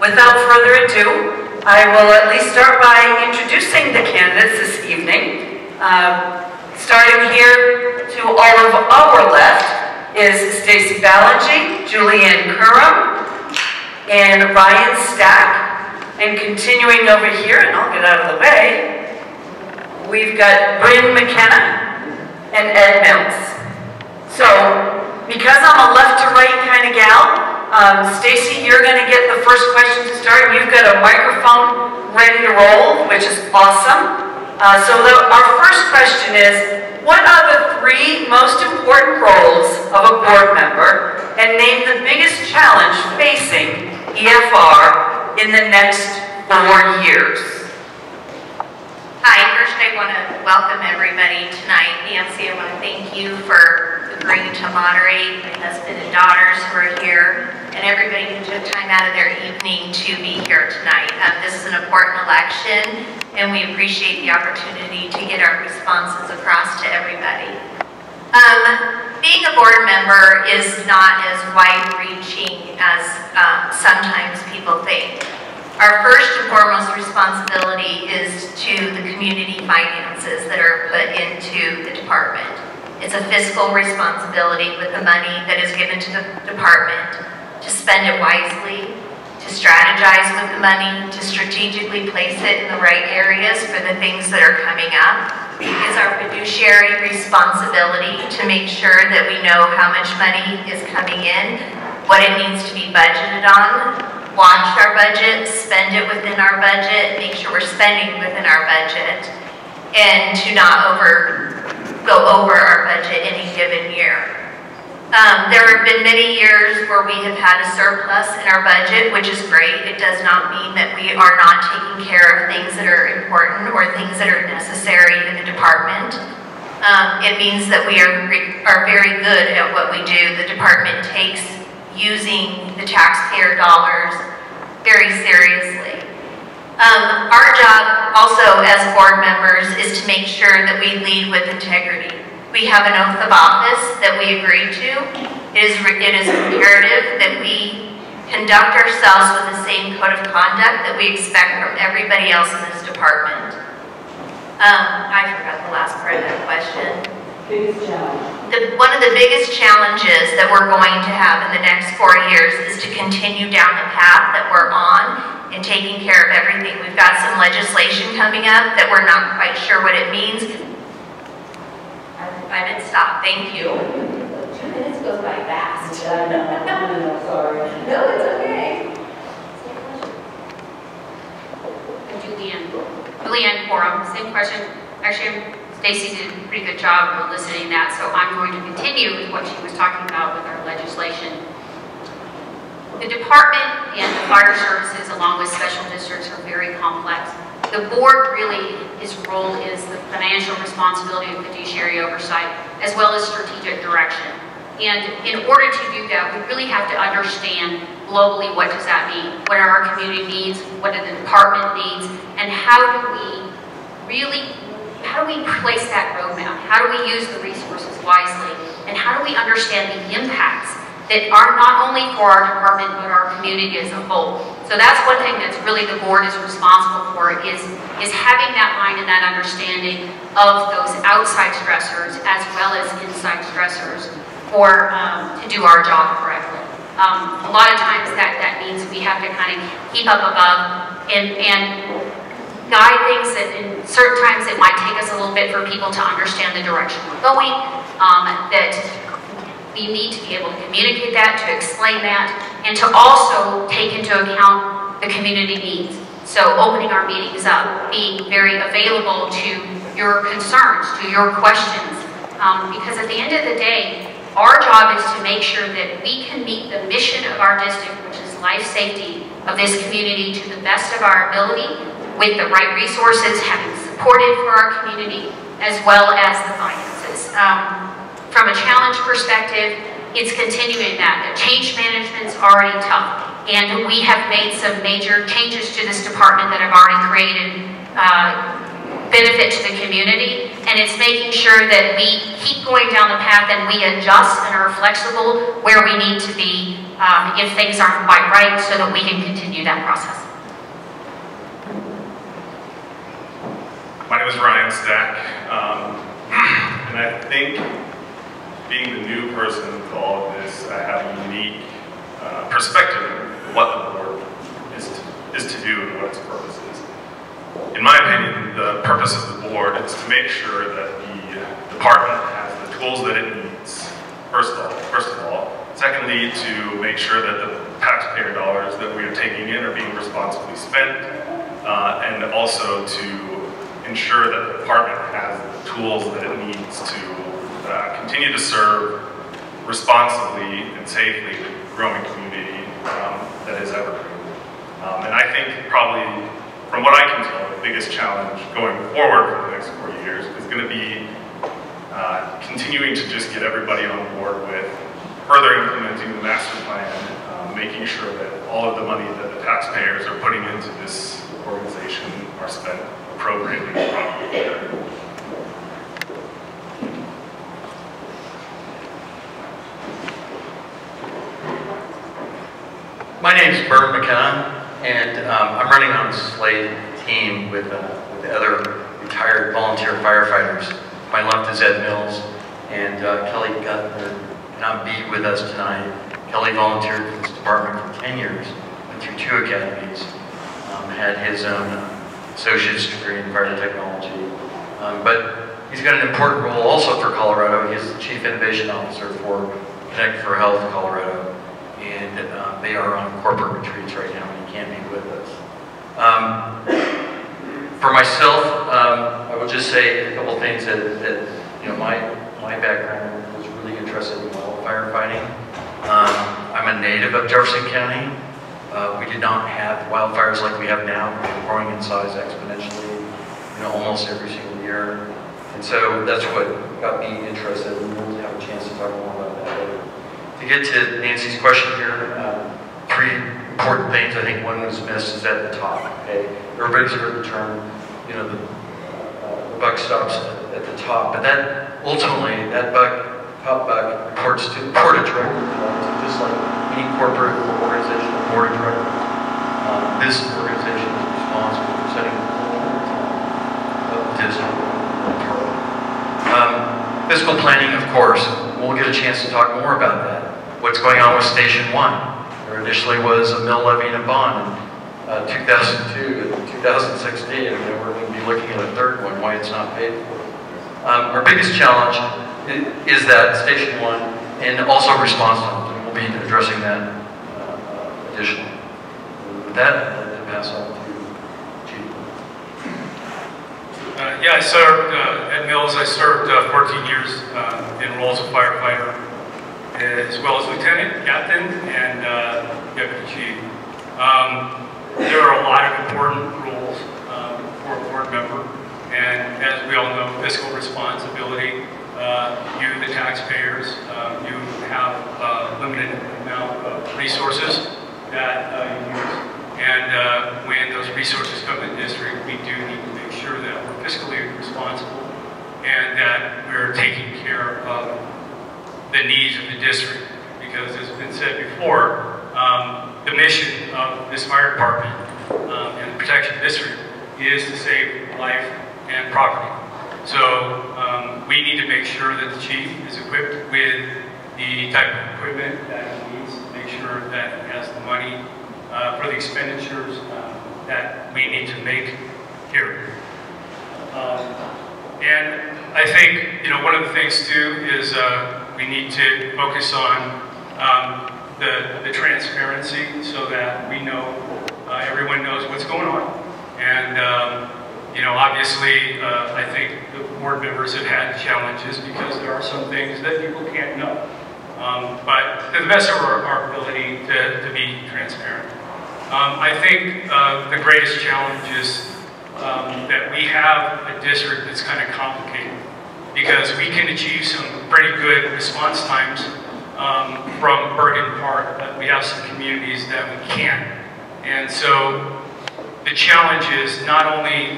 Without further ado, I will at least start by introducing the candidates this evening. Starting here to all of our left is Stacey Ballinger, Julianne Courim, and Ryan Stack. And continuing over here, and I'll get out of the way, we've got Byrne, McKenna, and Ed Mills. So, because I'm a left to right kind of gal, Stacey, you're going to get the first question to start. You've got a microphone ready to roll, which is awesome. Our first question is, what are the 3 most important roles of a board member, and name the biggest challenge facing EFR in the next 4 years? Hi, first I want to welcome everybody tonight. Nancy, I want to thank you for agreeing to moderate, my husband and daughters who are here, and everybody who took time out of their evening to be here tonight. This is an important election, and we appreciate the opportunity to get our responses across to everybody. Being a board member is not as wide-reaching as sometimes people think. Our first and foremost responsibility is to the community finances that are put into the department. It's a fiscal responsibility with the money that is given to the department to spend it wisely, to strategize with the money, to strategically place it in the right areas for the things that are coming up. It's our fiduciary responsibility to make sure that we know how much money is coming in, what it needs to be budgeted on, watch our budget, spend it within our budget, make sure we're spending within our budget, and to not go over our budget any given year. There have been many years where we have had a surplus in our budget, which is great. It does not mean that we are not taking care of things that are important or things that are necessary in the department. It means that we are very good at what we do. The department takes using the taxpayer dollars very seriously. Our job also as board members is to make sure that we lead with integrity. We have an oath of office that we agree to. It is imperative that we conduct ourselves with the same code of conduct that we expect from everybody else in this department. I forgot the last part of that question. Biggest challenge. One of the biggest challenges that we're going to have in the next 4 years is to continue down the path that we're on and taking care of everything. We've got some legislation coming up that we're not quite sure what it means. I didn't stop. Thank you. 2 minutes goes by fast. No, sorry. No, it's okay. Julianne Courim, same question. Actually, Stacey did a pretty good job of eliciting that, so I'm going to continue with what she was talking about with our legislation. The department and the fire services, along with special districts, are very complex. The board really, its role is the financial responsibility of fiduciary oversight, as well as strategic direction. And in order to do that, we really have to understand globally what does that mean? What are our community needs? What do the department needs? And how do we place that roadmap? How do we use the resources wisely? And how do we understand the impacts that are not only for our department, but our community as a whole? So that's one thing that's really the board is responsible for, is having that mind and that understanding of those outside stressors as well as inside stressors to do our job correctly. A lot of times that means we have to kind of keep up above and guide things that in certain times it might take us a little bit for people to understand the direction we're going, that we need to be able to communicate that, to explain that, and to also take into account the community needs. So opening our meetings up, being very available to your concerns, to your questions, because at the end of the day, our job is to make sure that we can meet the mission of our district, which is life safety of this community, to the best of our ability, with the right resources, having supported for our community, as well as the finances. From a challenge perspective, it's continuing that. The change management's already tough, and we have made some major changes to this department that have already created benefit to the community, and it's making sure that we keep going down the path and we adjust and are flexible where we need to be if things aren't quite right, so that we can continue that process. My name is Ryan Stack, and I think being the new person to all of this, I have a unique perspective of what the board is to do and what its purpose is. In my opinion, the purpose of the board is to make sure that the department has the tools that it needs, first of all. Secondly, to make sure that the taxpayer dollars that we are taking in are being responsibly spent, and also to ensure that the department has the tools that it needs to continue to serve responsibly and safely the growing community that is Evergreen. And I think probably, from what I can tell, the biggest challenge going forward for the next 4 years is going to be continuing to just get everybody on board with further implementing the master plan, making sure that all of the money that the taxpayers are putting into this organization are spent appropriately and properly. My name is Byrne, McKenna, and I'm running on the Slade team with the other retired volunteer firefighters. My left is Ed Mills, and Kelly Guthner cannot be with us tonight. Kelly volunteered for this department for 10 years, went through 2 academies, had his own associate's degree in fire technology. But he's got an important role also for Colorado. He's the Chief Innovation Officer for Connect for Health Colorado. And they are on corporate retreats right now, and he can't be with us. For myself, I will just say a couple things that you know, my background was really interested in wildfire fighting. I'm a native of Jefferson County. We did not have wildfires like we have now. They're growing in size exponentially, you know, almost every single year. And so that's what got me interested, and we'll have a chance to talk more about that later. To get to Nancy's question here, 3 important things. I think one was missed is at the top. Okay, everybody's heard the term, you know, the buck stops at the top, but that ultimately top buck reports to the board of directors, just like any corporate organization, the board of directors. This organization is responsible for setting the goals of the district. Fiscal planning, of course. We'll get a chance to talk more about that. What's going on with Station 1? There initially was a mill levy and a bond in 2002 and 2016, and we're going to be looking at a 3rd one, why it's not paid for. Our biggest challenge is that Station 1, and also response times, and we'll be addressing that additionally. With that, I'd like to pass on to Chief. Yeah, I served at Mills. I served 14 years in roles of firefighter, as well as lieutenant, captain, and deputy chief. There are a lot of important roles for a board member, and as we all know, fiscal responsibility. You, the taxpayers, you have a limited amount of resources that you use, and when those resources come to the district, we do need to make sure that we're fiscally responsible and that we're taking care of the needs of the district, because as has been said before, the mission of this fire department and the protection district is to save life and property. So we need to make sure that the chief is equipped with the type of equipment that he needs to make sure that he has the money for the expenditures that we need to make here. And I think, you know, one of the things too is we need to focus on the transparency so that we know, everyone knows what's going on. And, you know, obviously, I think the board members have had challenges because there are some things that people can't know. But to the best of our ability to be transparent. I think the greatest challenge is that we have a district that's kind of complicated, because we can achieve some pretty good response times from Bergen Park, but we have some communities that we can't. And so the challenge is not only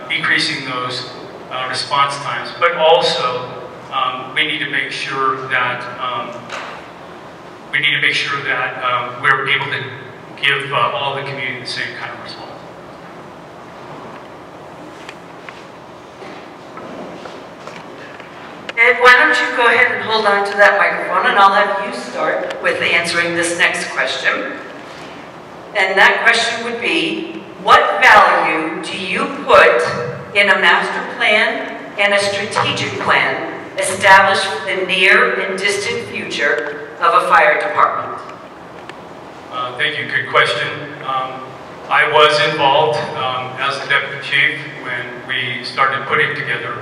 decreasing those response times, but also we need to make sure that we're able to give all the community the same kind of response. Ed, why don't you go ahead and hold on to that microphone, and I'll have you start with answering this next question. And that question would be, what value do you put in a master plan and a strategic plan established for the near and distant future of a fire department? Thank you, good question. I was involved as the deputy chief when we started putting together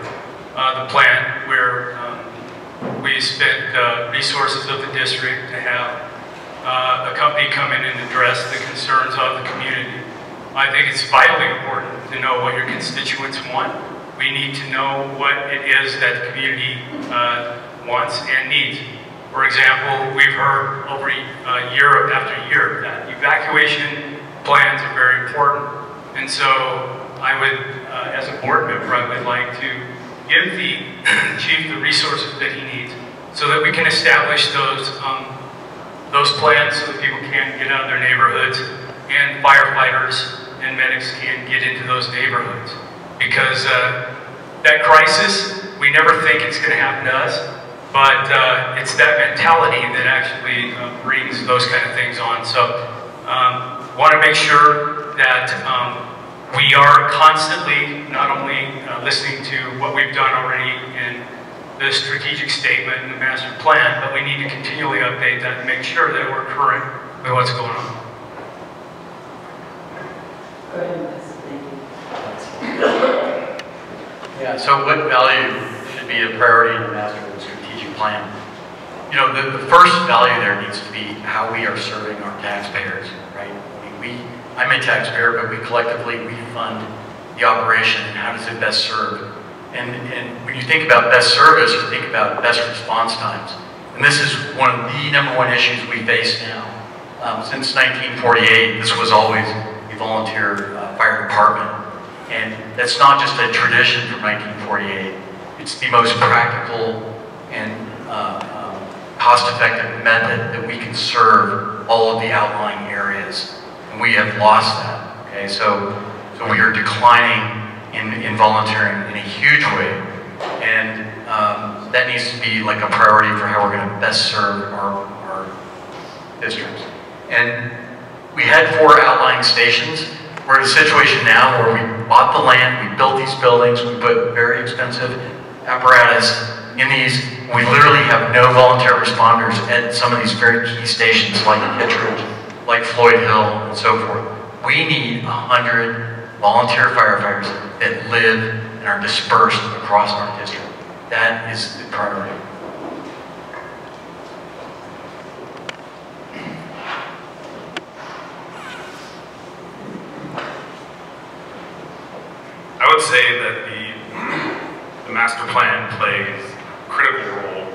the plan, where we spent resources of the district to have a company come in and address the concerns of the community. I think it's vitally important to know what your constituents want. We need to know what it is that the community wants and needs. For example, we've heard over year after year that evacuation plans are very important. And so I would, as a board member, I would like to give the chief the resources that he needs so that we can establish those plans so that people can get out of their neighborhoods and firefighters and medics can get into those neighborhoods. Because that crisis, we never think it's going to happen to us, but it's that mentality that actually brings those kind of things on. So want to make sure that we are constantly not only listening to what we've done already in the strategic statement and the master plan, but we need to continually update that and make sure that we're current with what's going on. Go ahead, Miss. Thank you. Yeah, so what value should be a priority in the master and strategic plan? You know, the first value there needs to be how we are serving our taxpayers, right? I mean, I'm a taxpayer, but we collectively, we fund the operation and how does it best serve? And when you think about best service, you think about best response times. And this is one of the #1 issues we face now. Since 1948, this was always a volunteer fire department. And that's not just a tradition from 1948. It's the most practical and cost-effective method that we can serve all of the outlying areas. And we have lost that, okay? So we are declining in volunteering in a huge way. And that needs to be like a priority for how we're going to best serve our districts. And we had 4 outlying stations. We're in a situation now where we bought the land, we built these buildings, we put very expensive apparatus in these. We literally have no volunteer responders at some of these very key stations like Kittredge, like Floyd Hill, and so forth. We need 100 volunteer firefighters that live and are dispersed across our district. That is the priority. I would say that the master plan plays a critical role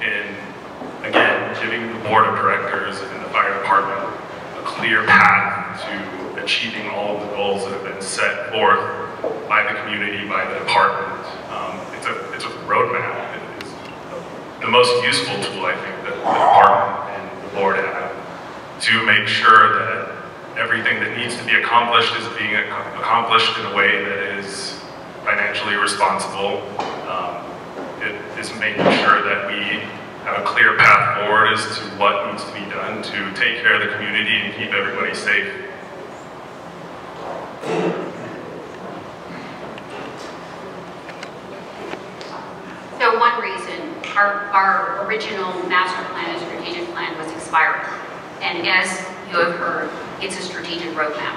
in, again, giving the board of directors and the fire department a clear path to achieving all of the goals that have been set forth by the community, by the department. It's a roadmap. It is the most useful tool, I think, that the department and the board have to make sure that everything that needs to be accomplished is being accomplished in a way that is financially responsible. It is making sure that we have a clear path forward as to what needs to be done to take care of the community and keep everybody safe. So one reason our original master plan and strategic plan was expiring. And as you have heard, it's a strategic roadmap.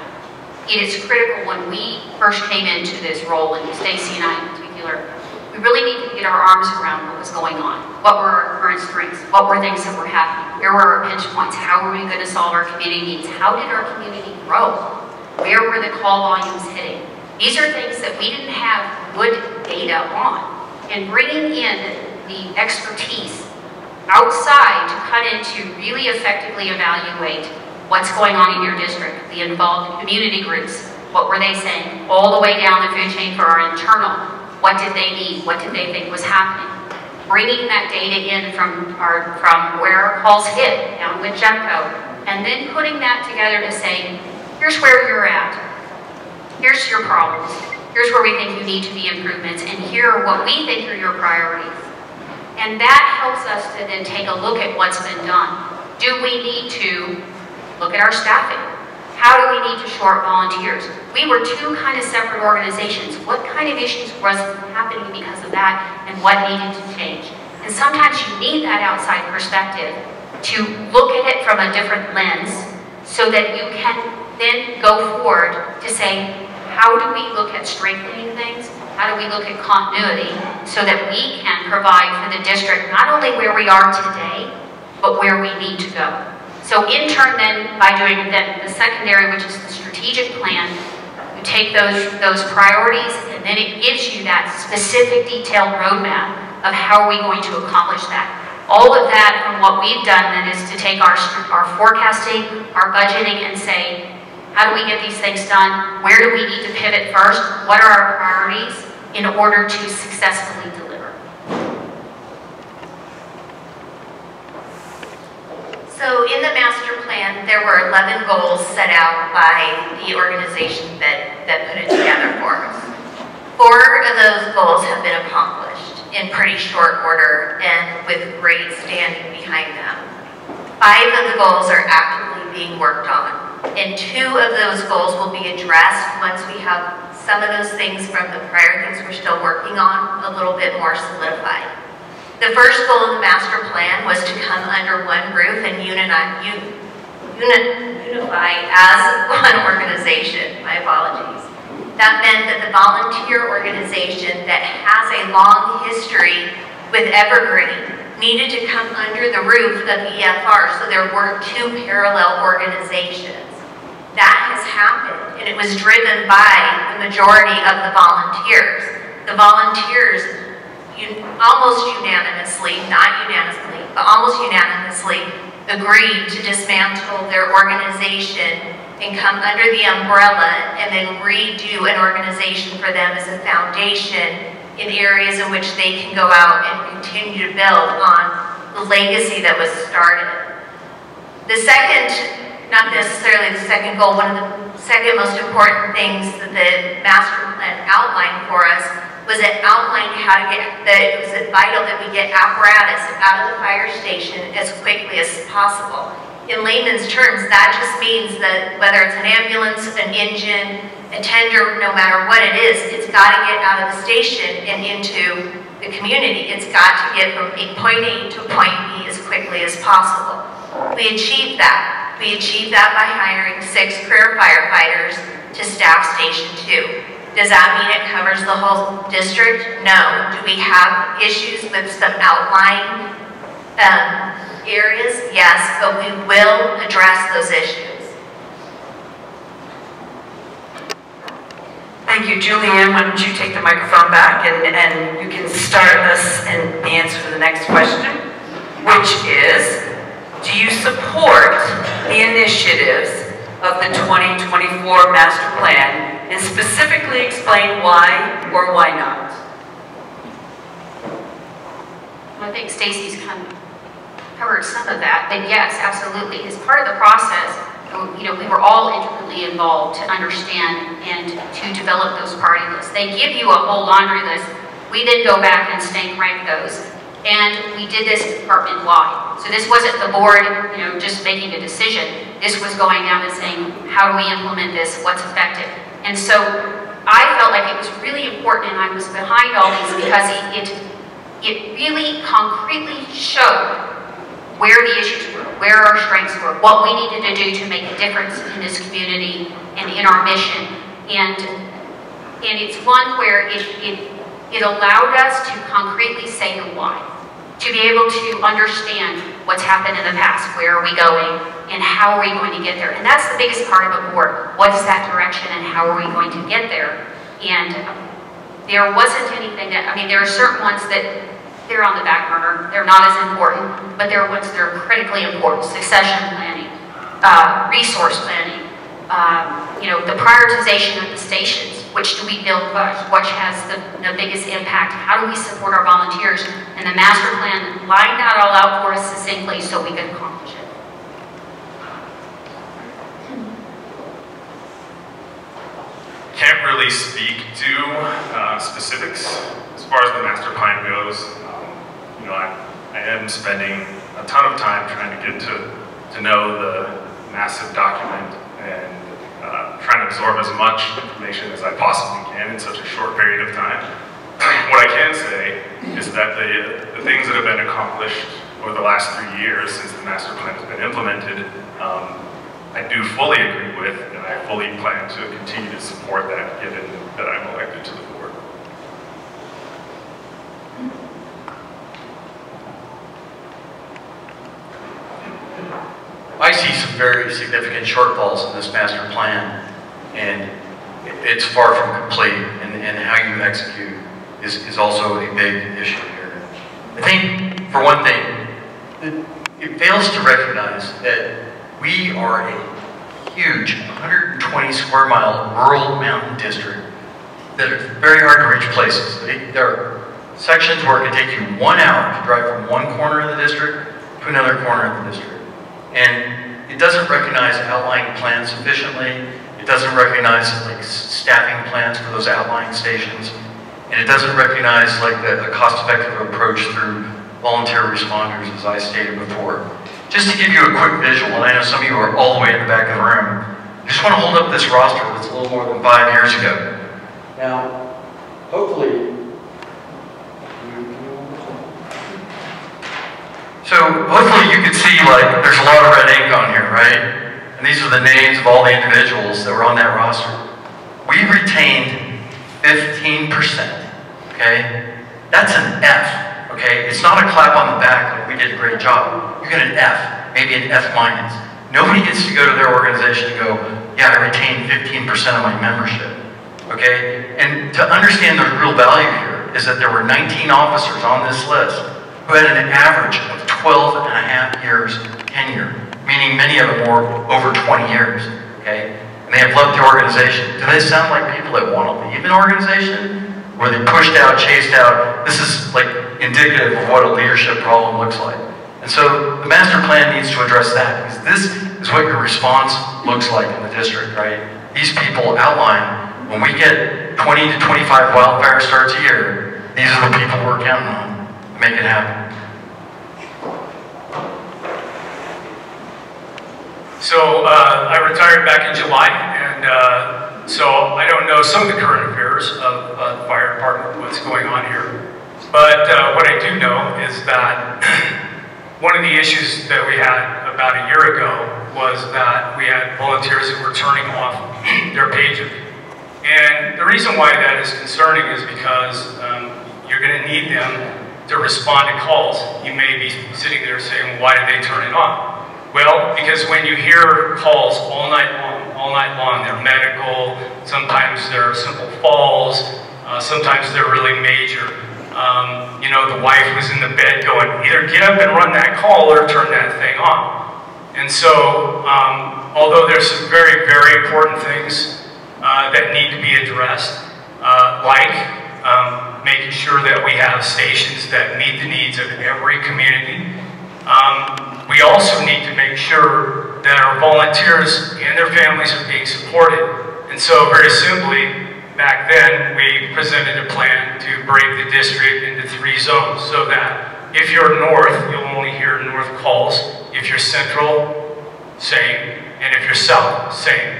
It is critical when we first came into this role, and Stacey and I in particular, we really needed to get our arms around what was going on. What were our current strengths? What were things that were happening? Where were our pinch points? How were we going to solve our community needs? How did our community grow? Where were the call volumes hitting? These are things that we didn't have good data on. And bringing in the expertise outside to cut into really effectively evaluate what's going on in your district, the involved community groups, What were they saying? All the way down the food chain for our internal. What did they need? What did they think was happening? Bringing that data in from where our calls hit, down with Gemco, and then putting that together to say, here's where you're at. Here's your problems. Here's where we think you need to be improvements, and here are what we think are your priorities. And that helps us to then take a look at what's been done. Do we need to look at our staffing? How do we need to short volunteers? We were two kind of separate organizations. What kind of issues was happening because of that, and what needed to change? And sometimes you need that outside perspective to look at it from a different lens so that you can then go forward to say, how do we look at strengthening things? How do we look at continuity so that we can provide for the district not only where we are today, but where we need to go? So in turn then, by doing the secondary, which is the strategic plan, you take those priorities, and then it gives you that specific detailed roadmap of how are we going to accomplish that. All of that from what we've done then is to take our forecasting, our budgeting, and say, how do we get these things done? Where do we need to pivot first? What are our priorities in order to successfully deliver? So in the master plan, there were 11 goals set out by the organization that put it together for us. 4 of those goals have been accomplished in pretty short order and with great standing behind them. 5 of the goals are actively being worked on, and 2 of those goals will be addressed once we have some of those things from the prior things we're still working on a little bit more solidified. The first goal of the master plan was to come under one roof and unify as one organization. My apologies. That meant that the volunteer organization that has a long history with Evergreen needed to come under the roof of the EFR, so there weren't 2 parallel organizations. That has happened, and it was driven by the majority of the volunteers. The volunteers almost unanimously, not unanimously, but almost unanimously agreed to dismantle their organization and come under the umbrella and then redo an organization for them as a foundation in areas in which they can go out and continue to build on the legacy that was started. The second, not necessarily the second goal, one of the second most important things that the master plan outlined for us was it outlined how to get, that it was vital that we get apparatus out of the fire station as quickly as possible. In layman's terms, that just means that whether it's an ambulance, an engine, a tender, no matter what it is, it's got to get out of the station and into the community. It's got to get from point A to point B as quickly as possible. We achieved that. We achieved that by hiring 6 career firefighters to staff Station 2. Does that mean it covers the whole district? No. Do we have issues with some outlying areas? Yes, but we will address those issues. Thank you. Julianne, why don't you take the microphone back and you can start us in the answer to the next question, which is, do you support the initiatives of the 2024 master plan and specifically explain why or why not? I think Stacey's kind of covered some of that, but yes, absolutely. As part of the process, we were all intricately involved to understand and to develop those priority lists. They give you a whole laundry list. We then go back and stank rank those. And we did this department-wide. So this wasn't the board, just making a decision. This was going down and saying, how do we implement this? What's effective? And so I felt like it was really important, and I was behind all these because it really concretely showed where the issues were, where our strengths were, what we needed to do to make a difference in this community and in our mission. And it's one where it allowed us to concretely say the why, to be able to understand what's happened in the past, where are we going, and how are we going to get there. And that's the biggest part of a board. What is that direction, and how are we going to get there? And there wasn't anything that, there are certain ones that they're on the back burner. They're not as important, but there are ones that are critically important. Succession planning, resource planning, the prioritization of the stations. Which do we build first? Which has the biggest impact? How do we support our volunteers? And the master plan lined that all out for us succinctly so we could accomplish it. Can't really speak to specifics as far as the master plan goes. I am spending a ton of time trying to get to know the massive document and trying to absorb as much information as I possibly can in such a short period of time. What I can say is that the things that have been accomplished over the last 3 years since the master plan has been implemented, I do fully agree with, and I fully plan to continue to support that given that I'm elected to the board. I see some very significant shortfalls in this master plan, and it's far from complete, and how you execute is also a big issue here. I think, for one thing, it fails to recognize that we are a huge 120 square mile rural mountain district that are very hard to reach places. There are sections where it can take you 1 hour to drive from one corner of the district to another corner of the district. And it doesn't recognize outlying plans sufficiently. It doesn't recognize staffing plans for those outlying stations. And it doesn't recognize a cost-effective approach through volunteer responders, as I stated before. Just to give you a quick visual, and I know some of you are all the way in the back of the room, I just want to hold up this roster that's a little more than 5 years ago. Now, hopefully, you can see there's a lot of red ink on here, right? And these are the names of all the individuals that were on that roster. We retained 15%, okay? That's an F, okay? It's not a clap on the back like we did a great job. You get an F, maybe an F minus. Nobody gets to go to their organization and go, yeah, I retained 15% of my membership, okay? And to understand the real value here is that there were 19 officers on this list who had an average of 12 and a half years tenure, meaning many of them were over 20 years, okay? And they have loved the organization. Do they sound like people that want to leave an organization? Were they pushed out, chased out? This is indicative of what a leadership problem looks like. And so the master plan needs to address that, because this is what your response looks like in the district, right? These people outline, when we get 20 to 25 wildfire starts a year, these are the people we're counting on to make it happen. So I retired back in July, and so I don't know some of the current affairs of the fire department, what's going on here. But what I do know is that one of the issues that we had about a year ago was that we had volunteers that were turning off their pager. And the reason why that is concerning is because you're going to need them to respond to calls. You may be sitting there saying, why did they turn it on? Well, because when you hear calls all night long, they're medical, sometimes they're simple falls, sometimes they're really major. The wife was in the bed going, either get up and run that call or turn that thing on. And so, although there's some very, very important things that need to be addressed, making sure that we have stations that meet the needs of every community. We also need to make sure that our volunteers and their families are being supported. And so very simply, back then, we presented a plan to break the district into 3 zones so that if you're north, you'll only hear north calls. If you're central, same. And if you're south, same.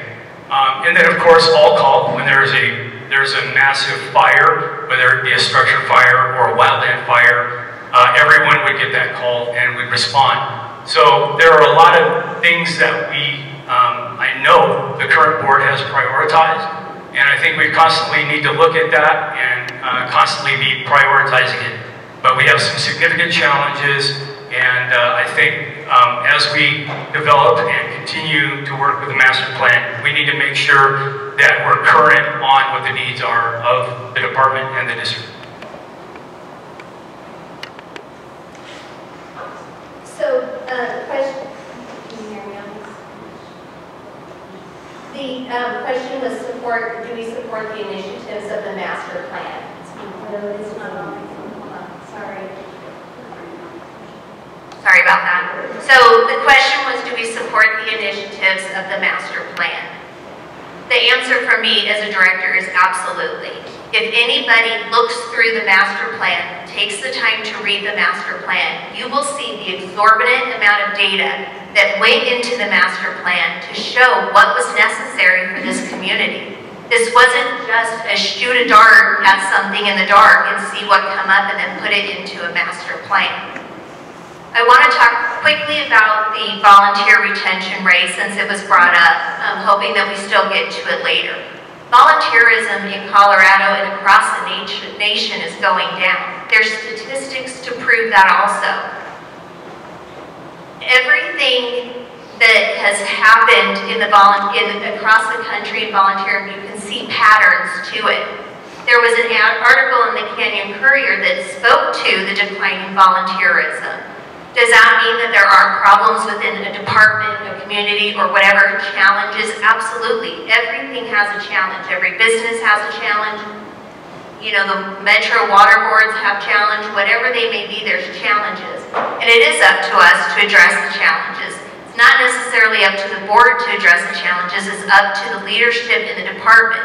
And then of course, all call when there's a massive fire, whether it be a structure fire or a wildland fire, everyone would get that call and would respond. So there are a lot of things that I know the current board has prioritized, and I think we constantly need to look at that and constantly be prioritizing it. But we have some significant challenges, and I think as we develop and continue to work with the master plan, we need to make sure that we're current on what the needs are of the department and the district. So, question, can you hear me on this? question was do we support the initiatives of the master plan? It's not on. Sorry. Sorry about that. So the question was, do we support the initiatives of the master plan? The answer for me as a director is absolutely. If anybody looks through the master plan, takes the time to read the master plan, you will see the exorbitant amount of data that went into the master plan to show what was necessary for this community. This wasn't just a shoot a dart at something in the dark and see what come up and then put it into a master plan. I want to talk quickly about the volunteer retention rate since it was brought up. I'm hoping that we still get to it later. Volunteerism in Colorado and across the nation is going down. There's statistics to prove that also. Everything that has happened across the country in volunteering, you can see patterns to it. There was an article in the Canyon Courier that spoke to the decline in volunteerism. Does that mean that there are problems within a department, a community, or whatever challenges? Absolutely. Everything has a challenge. Every business has a challenge. You know, the metro water boards have challenge. Whatever they may be, there's challenges. And it is up to us to address the challenges. It's not necessarily up to the board to address the challenges. It's up to the leadership in the department.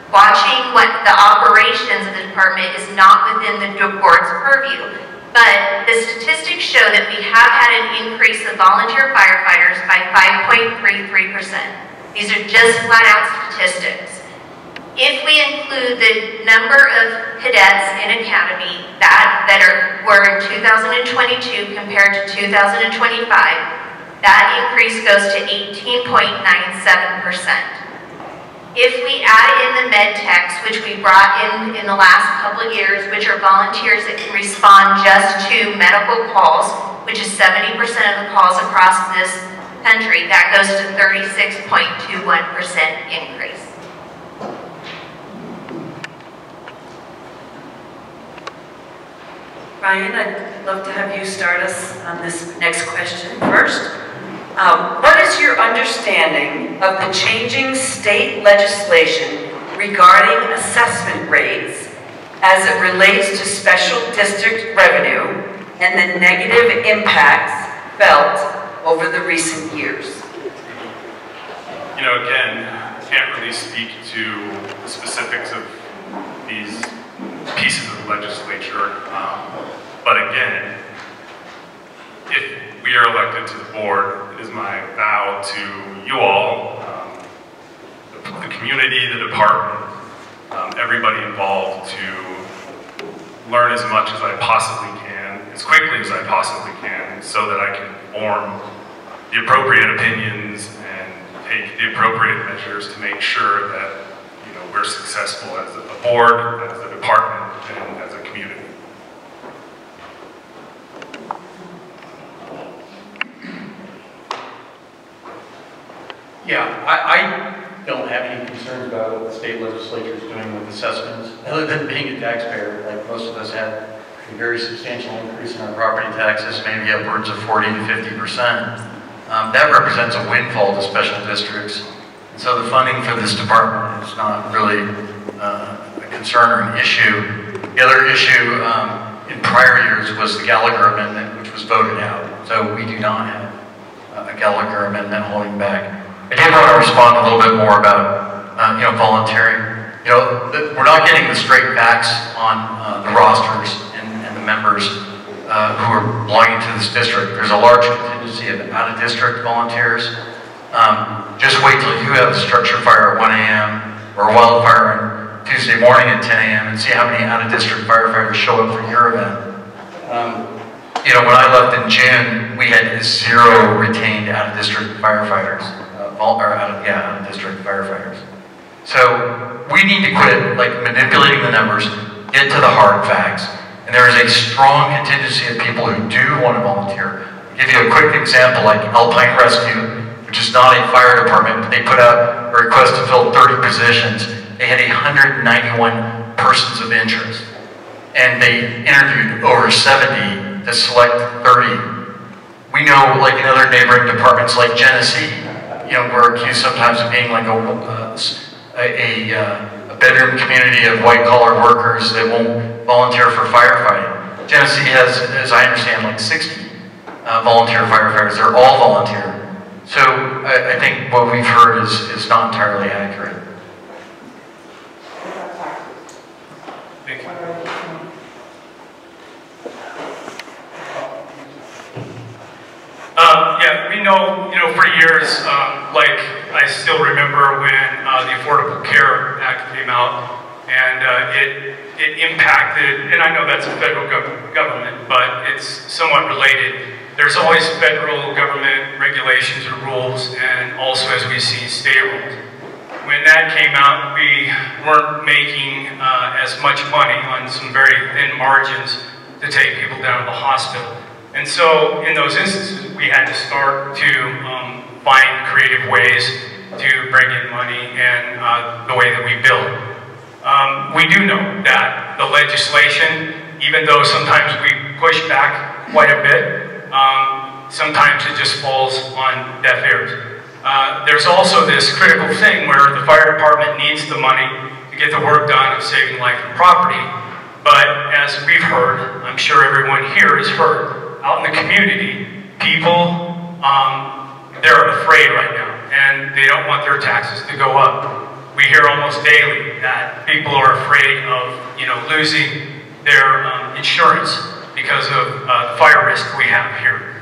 Watching what the operations of the department is not within the board's purview. But the statistics show that we have had an increase of volunteer firefighters by 5.33%. These are just flat out statistics. If we include the number of cadets in academy that were in 2022 compared to 2025, that increase goes to 18.97%. If we add in the med techs, which we brought in the last couple of years, which are volunteers that can respond just to medical calls, which is 70% of the calls across this country, that goes to 36.21% increase. Ryan, I'd love to have you start us on this next question first. What is your understanding of the changing state legislation regarding assessment rates as it relates to special district revenue and the negative impacts felt over the recent years? You know, again, I can't really speak to the specifics of these pieces of legislature, but again, if we are elected to the board, it is my vow to you all, the community, the department, everybody involved, to learn as much as I possibly can, as quickly as I possibly can, so that I can form the appropriate opinions and take the appropriate measures to make sure that, you know, we're successful as a board, as a department, and as a community. Yeah, I don't have any concerns about what the state legislature is doing with assessments, other than being a taxpayer. Like most of us have a very substantial increase in our property taxes, maybe upwards of 40 to 50%. That represents a windfall to special districts. And so the funding for this department is not really a concern or an issue. The other issue in prior years was the Gallagher Amendment, which was voted out. So we do not have a Gallagher Amendment holding back. I did want to respond a little bit more about, volunteering. You know, we're not getting the straight facts on the rosters and the members who are belonging to this district. There's a large contingency of out-of-district volunteers. Just wait till you have a structure fire at 1 a.m. or a wildfire on Tuesday morning at 10 a.m. and see how many out-of-district firefighters show up for your event. You know, when I left in June, we had 0 retained out-of-district firefighters. Out-of-district firefighters. So we need to quit manipulating the numbers, get to the hard facts. And there is a strong contingency of people who do want to volunteer. I'll give you a quick example, like Alpine Rescue, which is not a fire department, but they put out a request to fill 30 positions. They had 191 persons of interest. And they interviewed over 70 to select 30. We know, in other neighboring departments like Genesee, you know, we're accused sometimes of being like a bedroom community of white-collar workers that won't volunteer for firefighting. Tennessee has, as I understand, like 60 volunteer firefighters. They're all volunteer. So I think what we've heard is not entirely accurate. Thank you. Yeah, we know, for years, like I still remember when the Affordable Care Act came out, and it impacted, and I know that's a federal government, but it's somewhat related. There's always federal government regulations or rules, and also, as we see, state rules. When that came out, we weren't making as much money on some very thin margins to take people down to the hospital. And so, in those instances, we had to start to find creative ways to bring in money and the way that we build. We do know that the legislation, even though sometimes we push back quite a bit, sometimes it just falls on deaf ears. There's also this critical thing where the fire department needs the money to get the work done of saving life and property. But as we've heard, I'm sure everyone here has heard, out in the community, people, they're afraid right now, and they don't want their taxes to go up. We hear almost daily that people are afraid of, losing their insurance because of the fire risk we have here.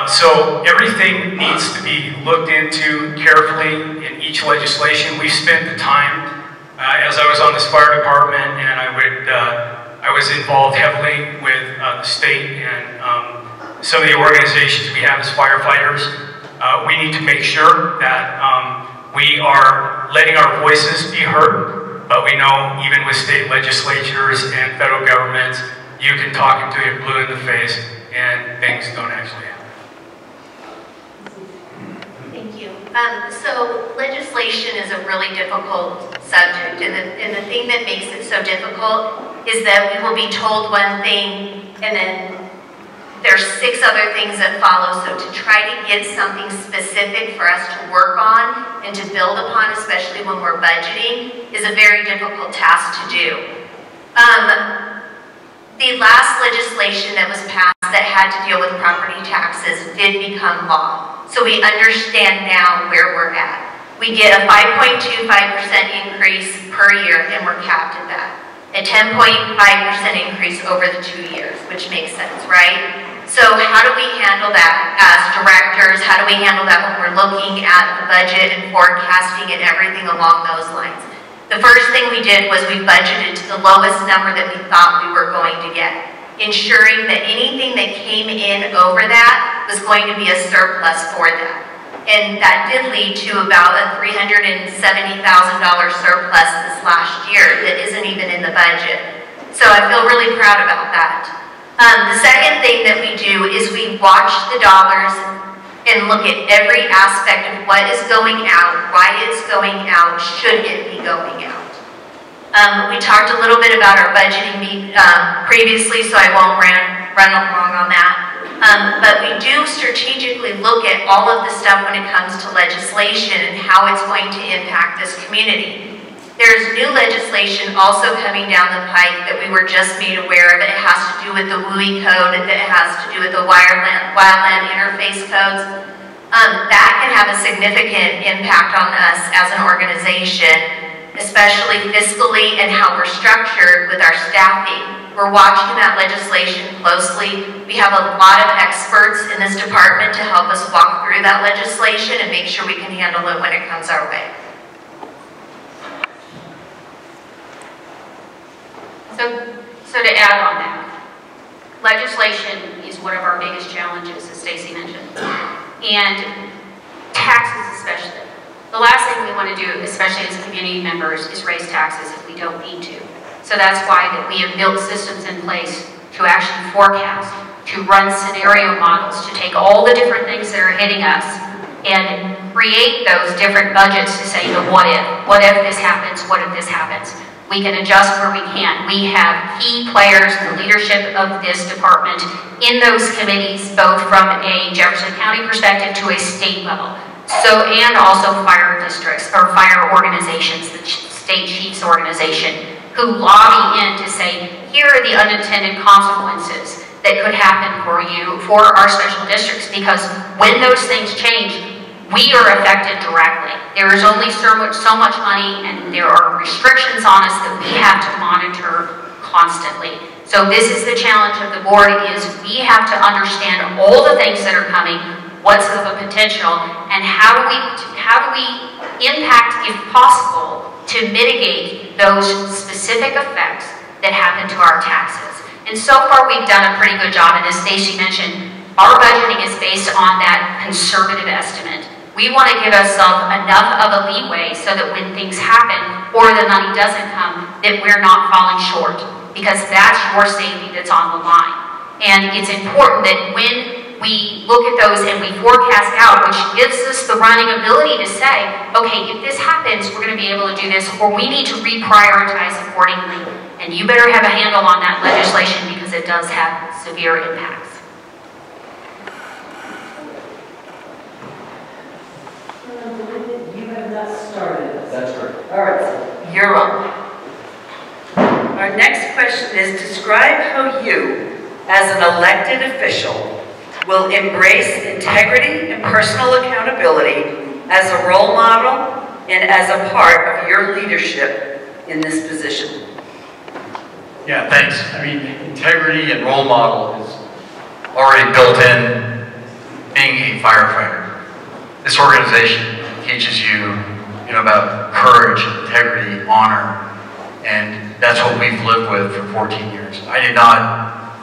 So everything needs to be looked into carefully in each legislation. We spent the time, as I was on this fire department, and I was involved heavily with the state and some of the organizations we have as firefighters. We need to make sure that we are letting our voices be heard, but we know even with state legislatures and federal governments, you can talk until you're blue in the face and things don't actually happen. Thank you. So legislation is a really difficult subject, and the thing that makes it so difficult is that we will be told one thing and then there's 6 other things that follow. So to try to get something specific for us to work on and to build upon, especially when we're budgeting, is a very difficult task to do. The last legislation that was passed that had to deal with property taxes did become law. So we understand now where we're at. We get a 5.25% increase per year, and we're capped at that. A 10.5% increase over the 2 years, which makes sense, right? So how do we handle that as directors? How do we handle that when we're looking at the budget and forecasting and everything along those lines? The first thing we did was we budgeted to the lowest number that we thought we were going to get, ensuring that anything that came in over that was going to be a surplus for that. And that did lead to about a $370,000 surplus this last year that isn't even in the budget. So I feel really proud about that. The second thing that we do is we watch the dollars and look at every aspect of what is going out, why it's going out, should it be going out. We talked a little bit about our budgeting previously, so I won't run along on that. But we do strategically look at all of the stuff when it comes to legislation and how it's going to impact this community. There's new legislation also coming down the pike that we were just made aware of. It has to do with the WUI code, that it has to do with the wildland interface codes. That can have a significant impact on us as an organization, especially fiscally and how we're structured with our staffing. We're watching that legislation closely. We have a lot of experts in this department to help us walk through that legislation and make sure we can handle it when it comes our way. So to add on that, legislation is one of our biggest challenges, as Stacey mentioned, and taxes especially. The last thing we want to do, especially as community members, is raise taxes if we don't need to. So that's why that we have built systems in place to actually forecast, to run scenario models, to take all the different things that are hitting us and create those different budgets to say the what if this happens, what if this happens. We can adjust where we can. We have key players in the leadership of this department in those committees, both from a Jefferson County perspective to a state level. And also fire districts or fire organizations, the state chiefs organization, who lobby in to say, here are the unintended consequences that could happen for you, for our special districts, because when those things change, we are affected directly. There is only so much money, and there are restrictions on us that we have to monitor constantly. So this is the challenge of the board, is we have to understand all the things that are coming, what's of a potential, and how do we impact, if possible, to mitigate those specific effects that happen to our taxes. And so far we've done a pretty good job, and as Stacey mentioned, our budgeting is based on that conservative estimate. We want to give ourselves enough of a leeway so that when things happen or the money doesn't come, that we're not falling short, because that's your safety that's on the line. And it's important that when we look at those and we forecast out, which gives us the running ability to say, okay, if this happens, we're going to be able to do this, or we need to reprioritize accordingly. And you better have a handle on that legislation, because it does have severe impacts. You have not started. That's correct. All right, so You're up. Our next question is, describe how you, as an elected official, will embrace integrity and personal accountability as a role model and as a part of your leadership in this position. Yeah, thanks. I mean, integrity and role model is already built in being a firefighter. This organization teaches you, about courage, integrity, honor, and that's what we've lived with for 14 years. I did not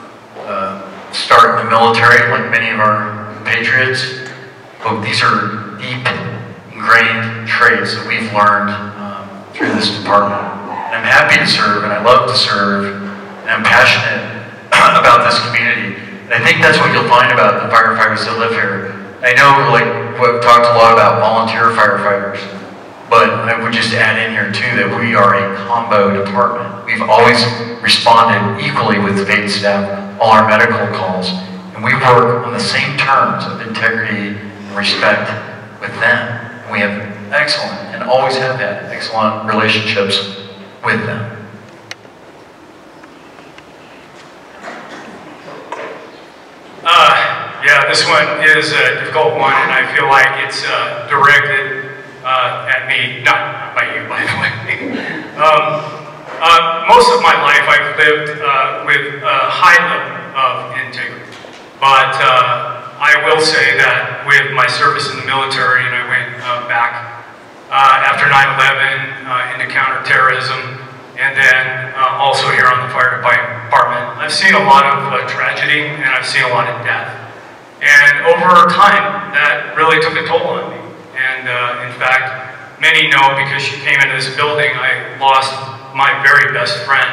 start in the military like many of our patriots, but these are deep, ingrained traits that we've learned through this department. And I'm happy to serve, and I love to serve, and I'm passionate about this community. And I think that's what you'll find about the firefighters that live here. I know, we've talked a lot about volunteer firefighters, but I would just add in here too that we are a combo department. We've always responded equally with paid staff, all our medical calls, and we work on the same terms of integrity and respect with them. We have excellent, and always have had, excellent relationships with them. Yeah, this one is a difficult one, and I feel like it's directed at me, not by you, by the way. Most of my life I've lived with a high level of integrity, but I will say that with my service in the military, and I went back after 9/11 into counterterrorism, and then also here on the fire department, I've seen a lot of tragedy, and I've seen a lot of death. And over time, that really took a toll on me. And in fact, many know, because she came into this building, I lost my very best friend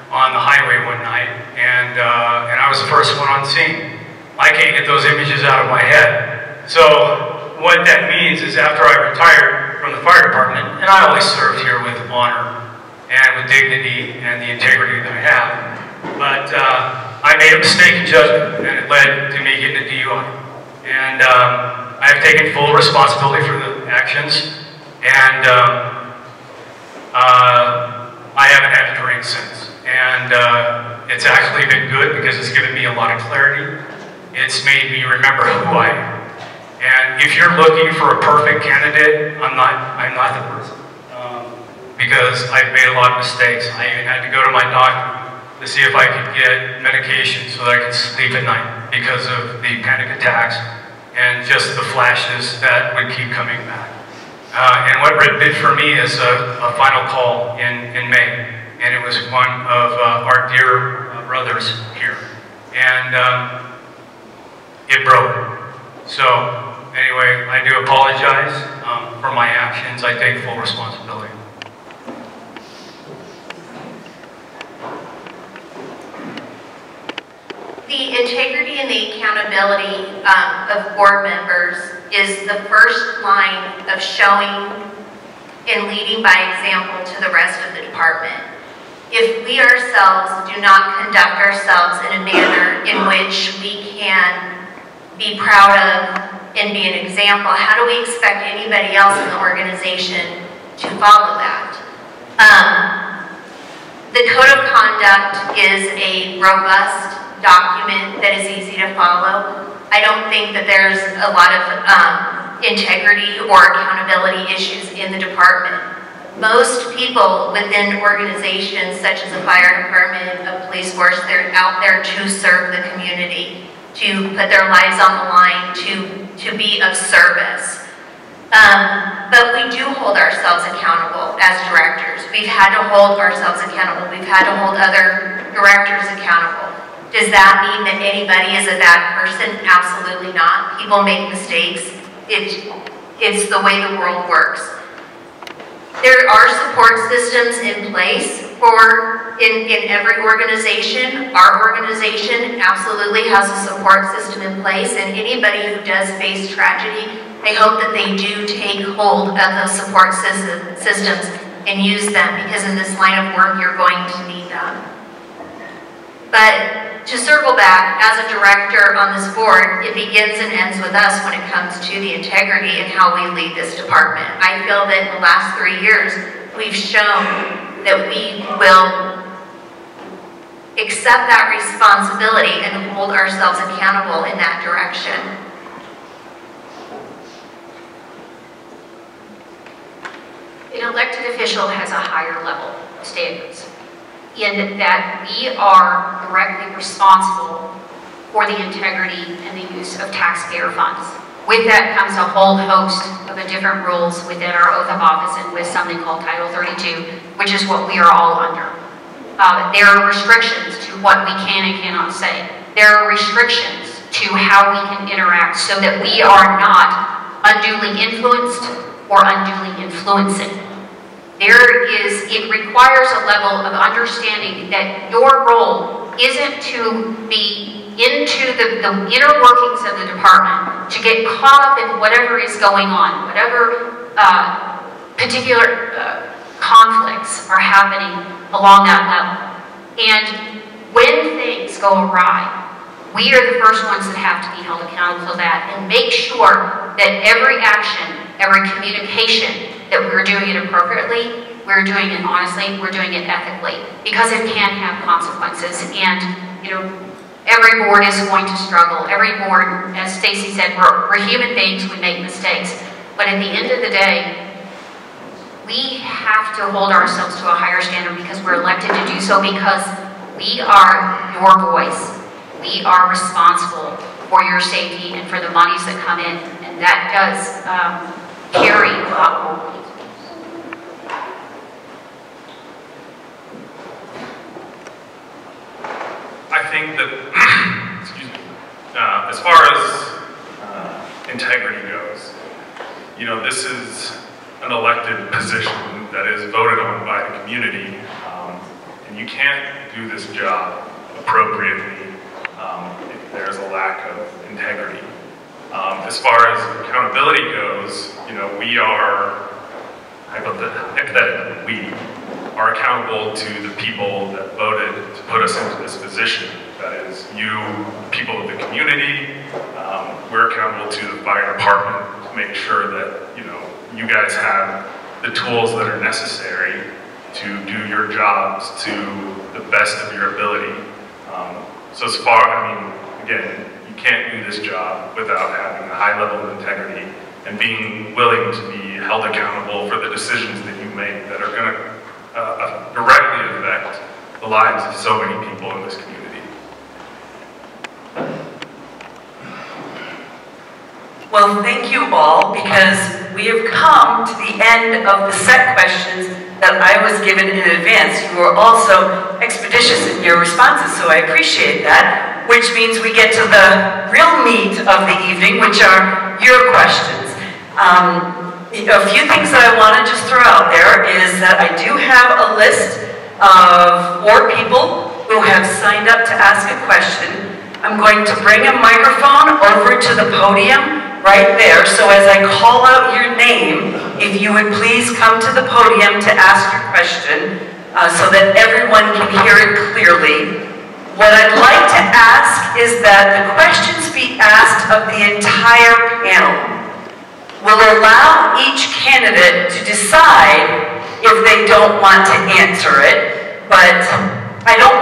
on the highway one night, and I was the first one on scene. I can't get those images out of my head. So what that means is, after I retired from the fire department, and I always served here with honor and with dignity and the integrity that I have, but I made a mistake in judgment, and it led to me getting a DUI. And I've taken full responsibility for the actions, and I haven't had to drink since. And it's actually been good, because it's given me a lot of clarity. It's made me remember who I am. And if you're looking for a perfect candidate, I'm not the person. Because I've made a lot of mistakes. I even had to go to my doctor to see if I could get medication so that I could sleep at night, because of the panic attacks and just the flashes that would keep coming back. And what it did for me is a final call in May, and it was one of our dear brothers here, and it broke. So anyway, I do apologize for my actions. I take full responsibility. The integrity and the accountability of board members is the first line of showing and leading by example to the rest of the department. If we ourselves do not conduct ourselves in a manner in which we can be proud of and be an example, how do we expect anybody else in the organization to follow that? The Code of Conduct is a robust document that is easy to follow. I don't think that there's a lot of integrity or accountability issues in the department. Most people within organizations such as a fire department, a police force, they're out there to serve the community, to put their lives on the line, to be of service. But we do hold ourselves accountable as directors. We've had to hold ourselves accountable. We've had to hold other directors accountable. Does that mean that anybody is a bad person? Absolutely not. People make mistakes. It's the way the world works. There are support systems in place in every organization. Our organization absolutely has a support system in place, and anybody who does face tragedy, I hope that they do take hold of those support systems and use them, because in this line of work, you're going to need them. But to circle back, as a director on this board, it begins and ends with us when it comes to the integrity and how we lead this department. I feel that in the last 3 years, we've shown that we will accept that responsibility and hold ourselves accountable in that direction. An elected official has a higher level of standards, in that we are directly responsible for the integrity and the use of taxpayer funds. With that comes a whole host of different rules within our oath of office and with something called Title 32, which is what we are all under. There are restrictions to what we can and cannot say. There are restrictions to how we can interact so that we are not unduly influenced or unduly influencing. It requires a level of understanding that your role isn't to be into the inner workings of the department, to get caught up in whatever is going on, whatever particular conflicts are happening along that level. And when things go awry, we are the first ones that have to be held accountable for that, and make sure that every action, every communication, that we're doing it appropriately, we're doing it honestly, we're doing it ethically, because it can have consequences. And every board is going to struggle. Every board, as Stacey said, we're human beings, we make mistakes. But at the end of the day, we have to hold ourselves to a higher standard because we're elected to do so, because we are your voice. We are responsible for your safety and for the monies that come in, and that does carry a lot more weight. I think that, excuse me, as far as integrity goes, this is an elected position that is voted on by the community, and you can't do this job appropriately if there's a lack of integrity. As far as accountability goes, we are, hypothetically, we are accountable to the people that voted to put us into this position. That is, you, people of the community. We're accountable to the fire department to make sure that, you guys have the tools that are necessary to do your jobs to the best of your ability. So as far, again, you can't do this job without having a high level of integrity and being willing to be held accountable for the decisions that you make that are going to directly affect the lives of so many people in this community. Well, thank you all, because we have come to the end of the set questions that I was given in advance. You were also expeditious in your responses, so I appreciate that, which means we get to the real meat of the evening, which are your questions. A few things that I want to just throw out there is that I do have a list of 4 people who have signed up to ask a question. I'm going to bring a microphone over to the podium right there, so as I call out your name, if you would please come to the podium to ask your question so that everyone can hear it clearly. What I'd like to ask is that the questions be asked of the entire panel. We'll allow each candidate to decide if they don't want to answer it, but we don't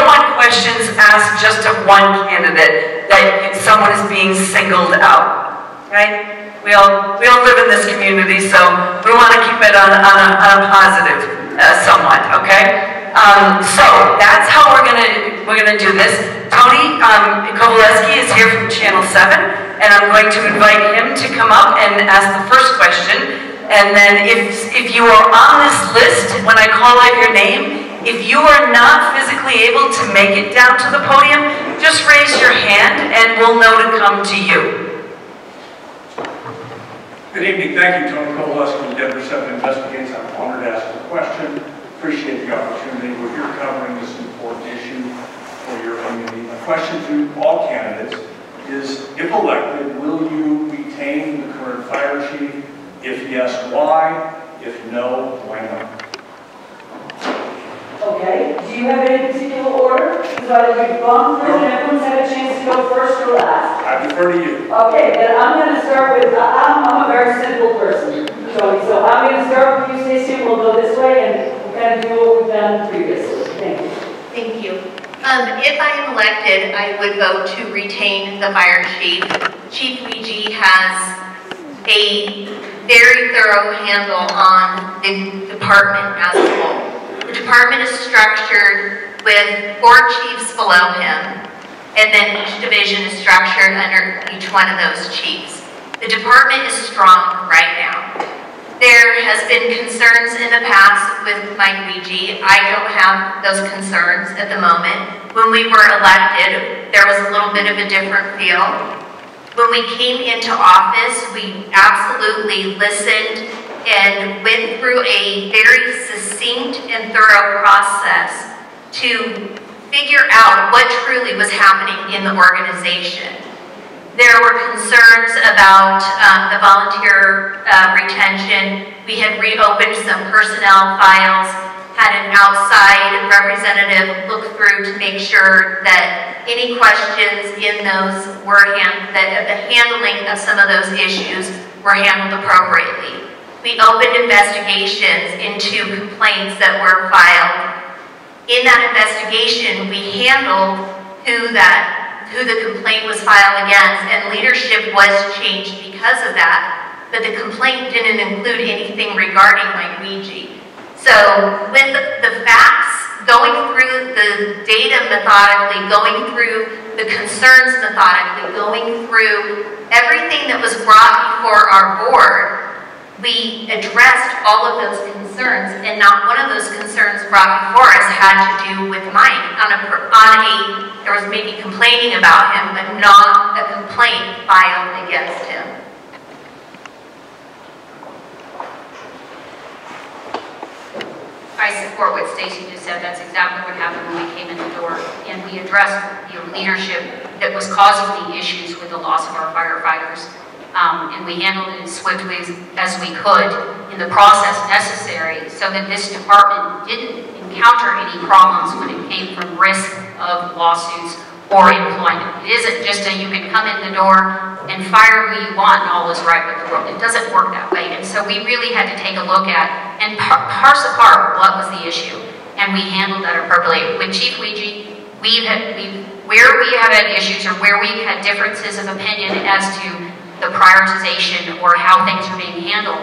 want questions asked just of one candidate, like someone is being singled out, right? We all live in this community, so we want to keep it on a positive somewhat, okay? So that's how we're gonna do this. Tony Kowaleski is here from Channel 7, and I'm going to invite him to come up and ask the first question. And then if you are on this list, when I call out your name, if you are not physically able to make it down to the podium, just raise your hand and we'll know to come to you. Good evening. Thank you, Tony Kowaleski with Denver 7 Investigates. I'm honored to ask a question. Appreciate the opportunity. We're here covering this important issue for your community. My question to all candidates is, if elected, will you retain the current fire chief? If yes, why? If no, why not? Okay, do you have any particular order? Because we've gone through and everyone's had a chance to go first or last. I defer to you. Okay, then I'm going to start with, I'm a very simple person, Tony, so I'm going to start with you, Stacey, and we'll go this way and we'll kind of do what we've done previously. Thank you. Thank you. If I am elected, I would vote to retain the fire chief. Chief Ouija has a very thorough handle on the department as a whole. The department is structured with 4 chiefs below him, and then each division is structured under each one of those chiefs. The department is strong right now. There has been concerns in the past with Mike Ouija. I don't have those concerns at the moment. When we were elected, there was a little bit of a different feel. When we came into office, we absolutely listened and went through a very succinct and thorough process to figure out what truly was happening in the organization. There were concerns about the volunteer retention. We had reopened some personnel files, had an outside representative look through to make sure that any questions in those were that the handling of some of those issues were handled appropriately. We opened investigations into complaints that were filed. In that investigation, we handled who the complaint was filed against, and leadership was changed because of that. But the complaint didn't include anything regarding Mike Ouija. So with the facts, going through the data methodically, going through the concerns methodically, going through everything that was brought before our board, we addressed all of those concerns, and not one of those concerns brought before us had to do with Mike. There was maybe complaining about him, but not a complaint filed against him. I support what Stacey just said. That's exactly what happened when we came in the door. And we addressed leadership that was causing the issues with the loss of our firefighters. And we handled it as swiftly as we could in the process necessary so that this department didn't encounter any problems when it came from risk of lawsuits or employment. It isn't just you can come in the door and fire who you want and all is right with the world. It doesn't work that way. And so we really had to take a look at and parse apart what was the issue. And we handled that appropriately. With Chief Ouija, where we have had issues or where we've had differences of opinion as to the prioritization or how things are being handled,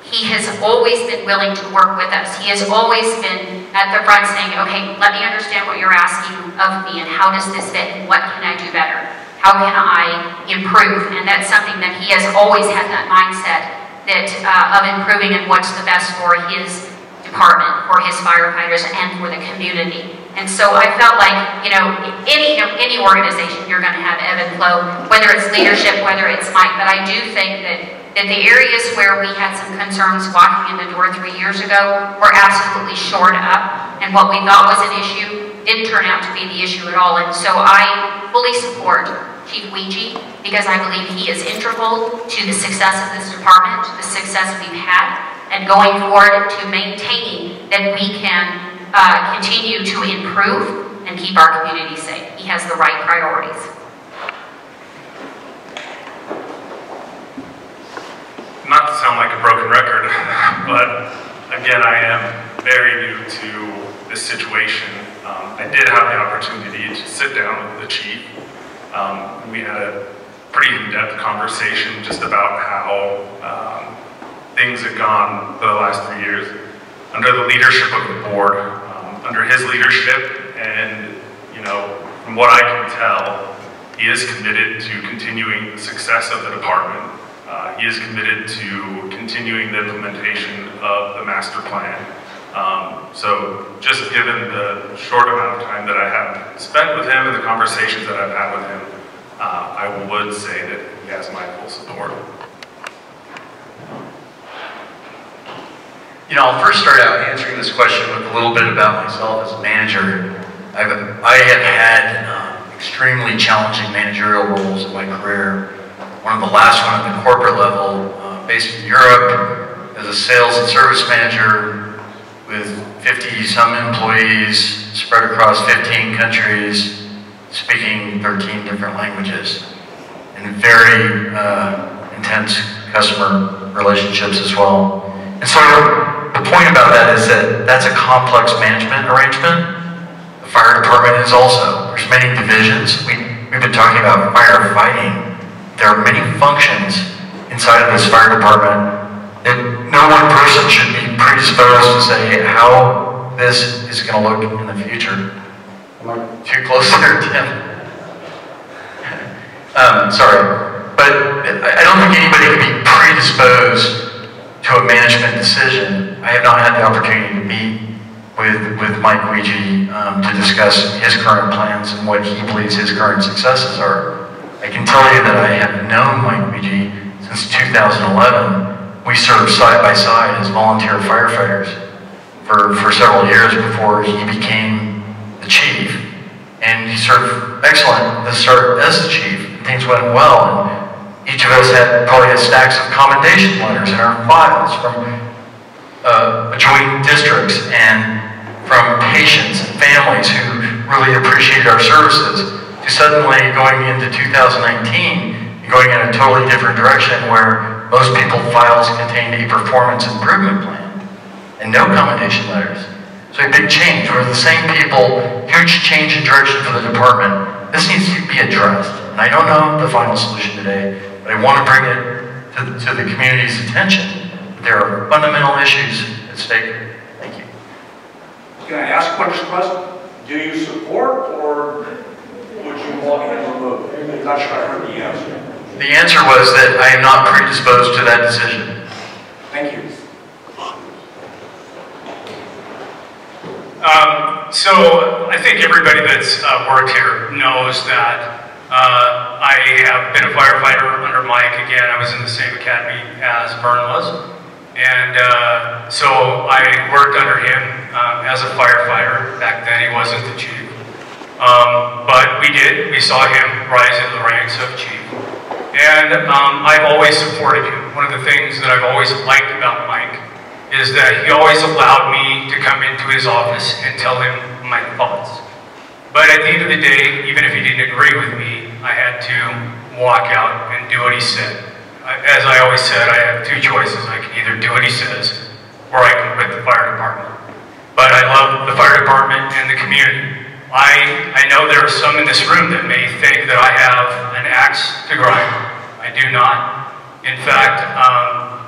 he has always been willing to work with us. He has always been at the front saying, okay, let me understand what you're asking of me and how does this fit and what can I do better? How can I improve? And that's something that he has always had that mindset of improving and what's the best for his department, for his firefighters, and for the community. And so I felt like, any organization, you're going to have ebb and flow, whether it's leadership, whether it's Mike. But I do think that the areas where we had some concerns walking in the door 3 years ago were absolutely shored up. And what we thought was an issue didn't turn out to be the issue at all. And so I fully support Chief Ouija because I believe he is integral to the success of this department, the success we've had, and going forward to maintaining that we can continue to improve and keep our community safe. He has the right priorities. Not to sound like a broken record, but again, I am very new to this situation. I did have the opportunity to sit down with the chief. We had a pretty in-depth conversation just about how things had gone for the last 3 years under the leadership of the board, under his leadership, and from what I can tell, he is committed to continuing the success of the department. He is committed to continuing the implementation of the master plan. So just given the short amount of time that I have spent with him and the conversations that I've had with him, I would say that he has my full support. I'll first start out answering this question with a little bit about myself as a manager. I have had extremely challenging managerial roles in my career. One of the last one at the corporate level, based in Europe, as a sales and service manager with 50-some employees spread across 15 countries, speaking 13 different languages, and very intense customer relationships as well. And so the point about that is that that's a complex management arrangement. The fire department is also. There's many divisions. We've been talking about firefighting. There are many functions inside of this fire department that no one person should be predisposed to say how this is going to look in the future. Am I too close there, Tim? Sorry. But I don't think anybody can be predisposed to a management decision. I have not had the opportunity to meet with Mike Weegee to discuss his current plans and what he believes his current successes are. I can tell you that I have known Mike Weegee since 2011. We served side by side as volunteer firefighters for several years before he became the chief. And he served excellent at the start as the chief. Things went well, and each of us had probably stacks of commendation letters in our files from adjoining districts and from patients and families who really appreciated our services, to suddenly going into 2019 and going in a totally different direction where most people's files contained a performance improvement plan and no commendation letters. So a big change. We're the same people, huge change in direction for the department. This needs to be addressed. And I don't know the final solution today, but I want to bring it to the community's attention. There are fundamental issues at stake. Thank you. Can I ask one question? Do you support, or would you want him removed? I'm not sure I heard the answer. The answer was that I am not predisposed to that decision. Thank you. So I think everybody that's worked here knows that I have been a firefighter under Mike. Again, I was in the same academy as Byrne was. And so I worked under him as a firefighter. Back then he wasn't the chief. But we saw him rise in the ranks of chief. And I've always supported him. One of the things that I've always liked about Mike is that he always allowed me to come into his office and tell him my thoughts. But at the end of the day, even if he didn't agree with me, I had to walk out and do what he said. As I always said, I have two choices. I can either do what he says, or I can quit the fire department. But I love the fire department and the community. I know there are some in this room that may think that I have an axe to grind. I do not. In fact,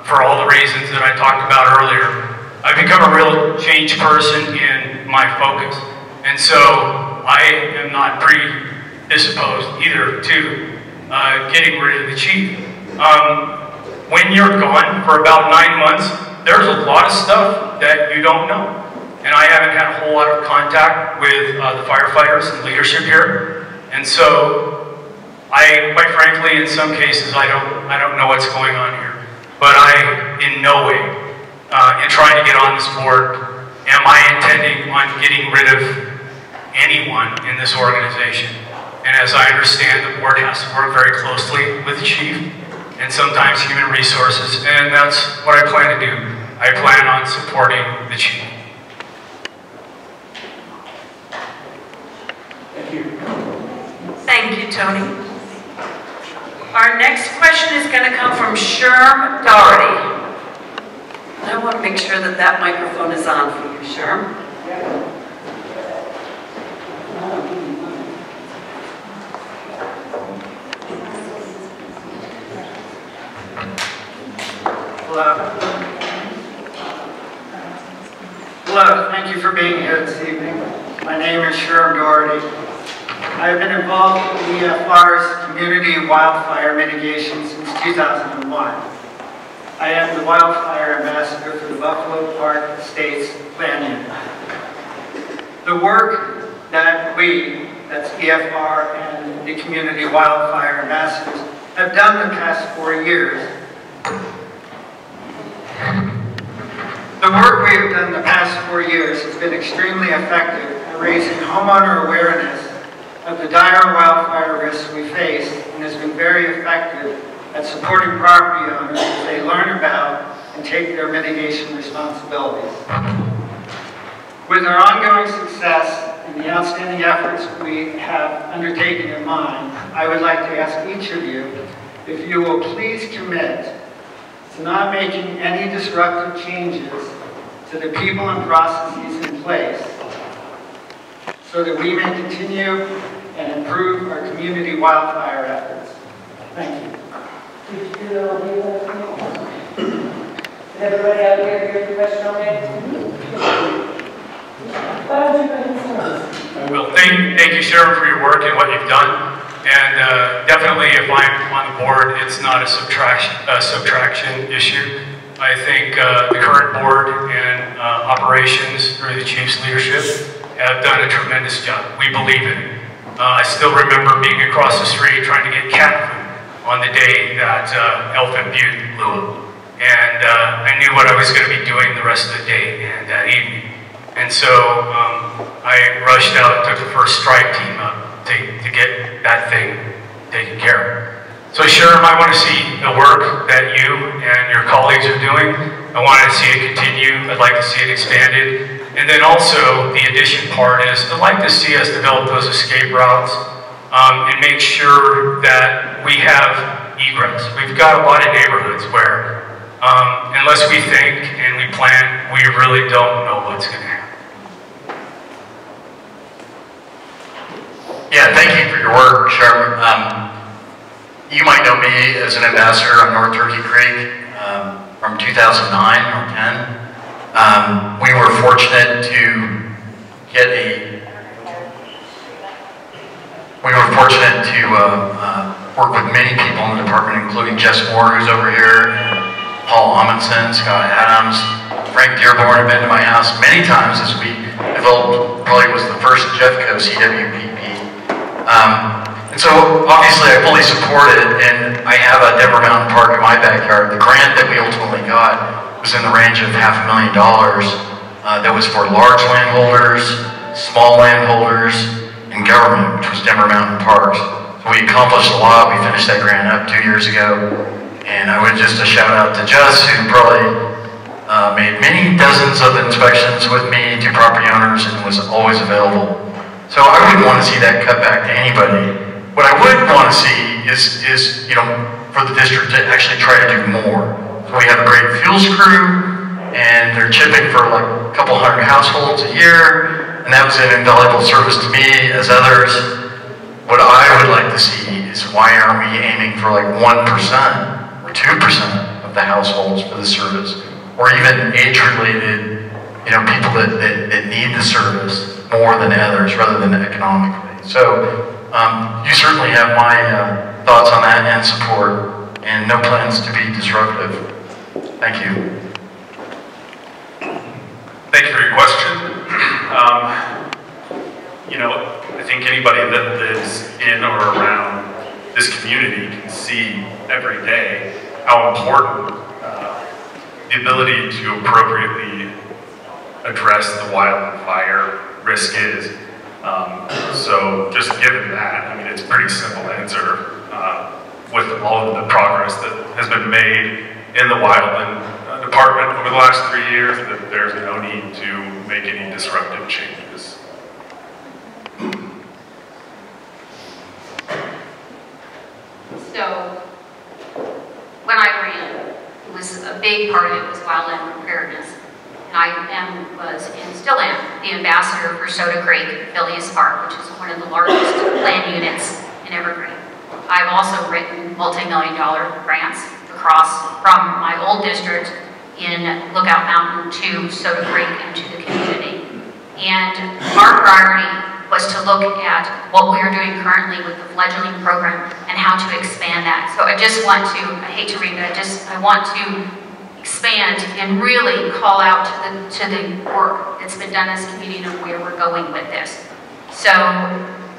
for all the reasons that I talked about earlier, I've become a real change person in my focus. And so I am not predisposed either to getting rid of the chief. When you're gone for about 9 months, there's a lot of stuff that you don't know. And I haven't had a whole lot of contact with the firefighters and leadership here. And so quite frankly, in some cases, I don't know what's going on here. But I, in no way, in trying to get on this board, am I intending on getting rid of anyone in this organization. And as I understand, the board has to work very closely with the chief and sometimes human resources, and that's what I plan to do. I plan on supporting the chief. Thank you, Tony. Our next question is going to come from Sherm Doherty. I want to make sure that that microphone is on for you, Sherm. Hello, thank you for being here this evening. My name is Sherm Doherty. I have been involved in EFR's community wildfire mitigation since 2001. I am the wildfire ambassador for the Buffalo Park Estates Plan Unit. The work that that's EFR and the community wildfire ambassadors, have done the past 4 years. The work we have done the past 4 years has been extremely effective at raising homeowner awareness of the dire wildfire risks we face, and has been very effective at supporting property owners as they learn about and take their mitigation responsibilities. With our ongoing success and the outstanding efforts we have undertaken in mind, I would like to ask each of you if you will please commit to not making any disruptive changes to the people and processes in place so that we may continue and improve our community wildfire efforts. Thank you. Did everybody out here hear the question okay? Well, thank you, Sharon, for your work and what you've done. And definitely, if I'm on the board, it's not a subtraction issue. I think the current board and operations through the chief's leadership have done a tremendous job. We believe in it. I still remember being across the street trying to get cat food on the day that Elfin Butte blew up. And I knew what I was going to be doing the rest of the day and that evening. And so I rushed out and took the first strike team up to get that thing taken care of. So Sherm, I want to see the work that you and your colleagues are doing. I want to see it continue. I'd like to see it expanded. And then also the addition part is I'd like to see us develop those escape routes and make sure that we have egress. We've got a lot of neighborhoods where unless we think and we plan, we really don't know what's going to happen. Yeah, thank you for your work, Sherm. You might know me as an ambassador on North Turkey Creek from 2009 or 10. We were fortunate to get work with many people in the department, including Jess Moore, who's over here, Paul Amundsen, Scott Adams, Frank Dearborn have been to my house many times as we developed, probably was the first Jeffco CWPP. And so obviously I fully support it, and I have a Denver Mountain Park in my backyard. The grant that we ultimately got was in the range of $500,000 that was for large landholders, small landholders, and government, which was Denver Mountain Parks. So we accomplished a lot. We finished that grant up 2 years ago. And I would just a shout out to Jess, who probably made many dozens of inspections with me to property owners and was always available. So I wouldn't want to see that cut back to anybody. What I would want to see is for the district to actually try to do more. So we have a great fuels crew, and they're chipping for like a couple hundred households a year, and that was an invaluable service to me as others. What I would like to see is why aren't we aiming for like 1% or 2% of the households for the service, or even age-related, people that need the service more than others rather than economically. So you certainly have my thoughts on that and support, and no plans to be disruptive. Thank you. Thank you for your question. I think anybody that lives in or around this community can see every day how important the ability to appropriately address the wildfire risk is. So just given that, it's a pretty simple answer with all of the progress that has been made in the wildland department over the last 3 years, that there's no need to make any disruptive changes. was a big part of it was wildland preparedness. And I was and still am the ambassador for Soda Creek, Phileas Park, which is one of the largest land units in Evergreen. I've also written multi-million-dollar grants across from my old district in Lookout Mountain to Soda Creek and to the community. And our priority was to look at what we are doing currently with the fledgling program and how to expand that. So I just want to, I hate to read it, I want to expand and really call out to the work that's been done as a community and where we're going with this. So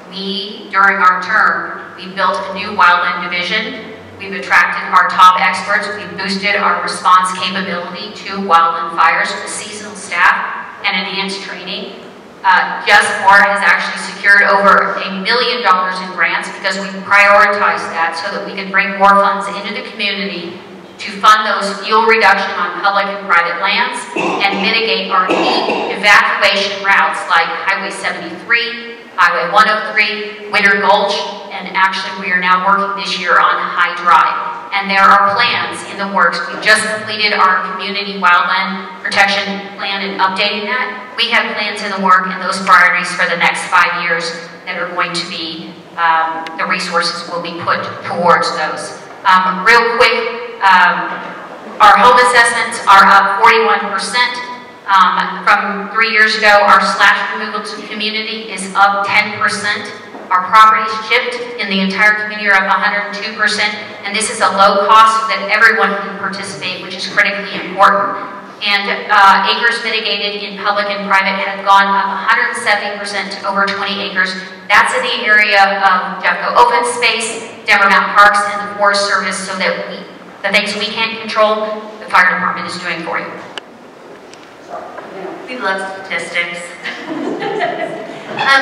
we, during our term, we built a new wildland division. We've attracted our top experts. We've boosted our response capability to wildland fires with seasonal staff and enhanced training. Just More has actually secured over $1 million in grants because we prioritized that so that we could bring more funds into the community to fund those fuel reduction on public and private lands and mitigate our key evacuation routes like Highway 73, Highway 103, Winter Gulch, and actually we are now working this year on High Drive. And there are plans in the works. We've just completed our community wildland protection plan and updating that. We have plans in the work and those priorities for the next 5 years that are going to be, the resources will be put towards those. Real quick, our home assessments are up 41%. From 3 years ago, our slash removal to community is up 10%. Our properties shipped in the entire community are up 102%, and this is a low cost so that everyone can participate, which is critically important. And acres mitigated in public and private have gone up 170% to over 20 acres. That's in the area of Jeffco Open Space, Denver Mountain Parks, and the Forest Service, so that the things we can't control, the fire department is doing for you. We love statistics.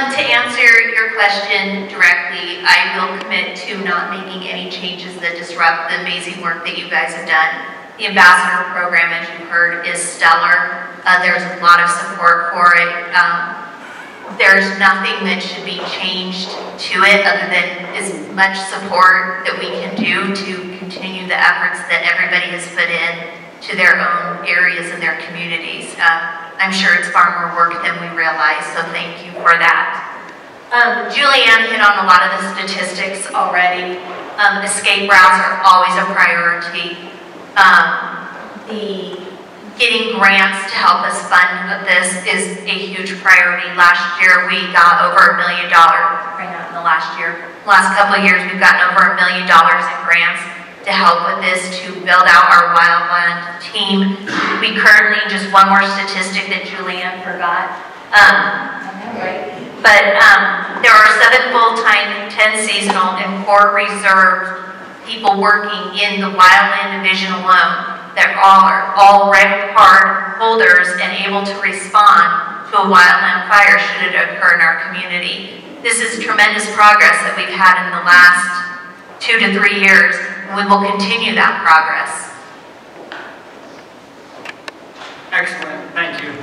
To answer your question directly, I will commit to not making any changes that disrupt the amazing work that you guys have done. The ambassador program, as you heard, is stellar. There's a lot of support for it. There's nothing that should be changed to it other than as much support that we can do to continue the efforts that everybody has put in to their own areas and their communities. I'm sure it's far more work than we realize, so thank you for that. Julianne hit on a lot of the statistics already. Escape routes are always a priority. Getting grants to help us fund this is a huge priority. Last year we got over $1 million. Right now in the last couple of years we've gotten over $1 million in grants to help with this, to build out our wildland team. We currently, just one more statistic that Julianne forgot, but there are 7 full-time, 10 seasonal, and 4 reserve people working in the wildland division alone that are all red card holders and able to respond to a wildland fire should it occur in our community. This is tremendous progress that we've had in the last 2 to 3 years. We will continue that progress. Excellent, thank you.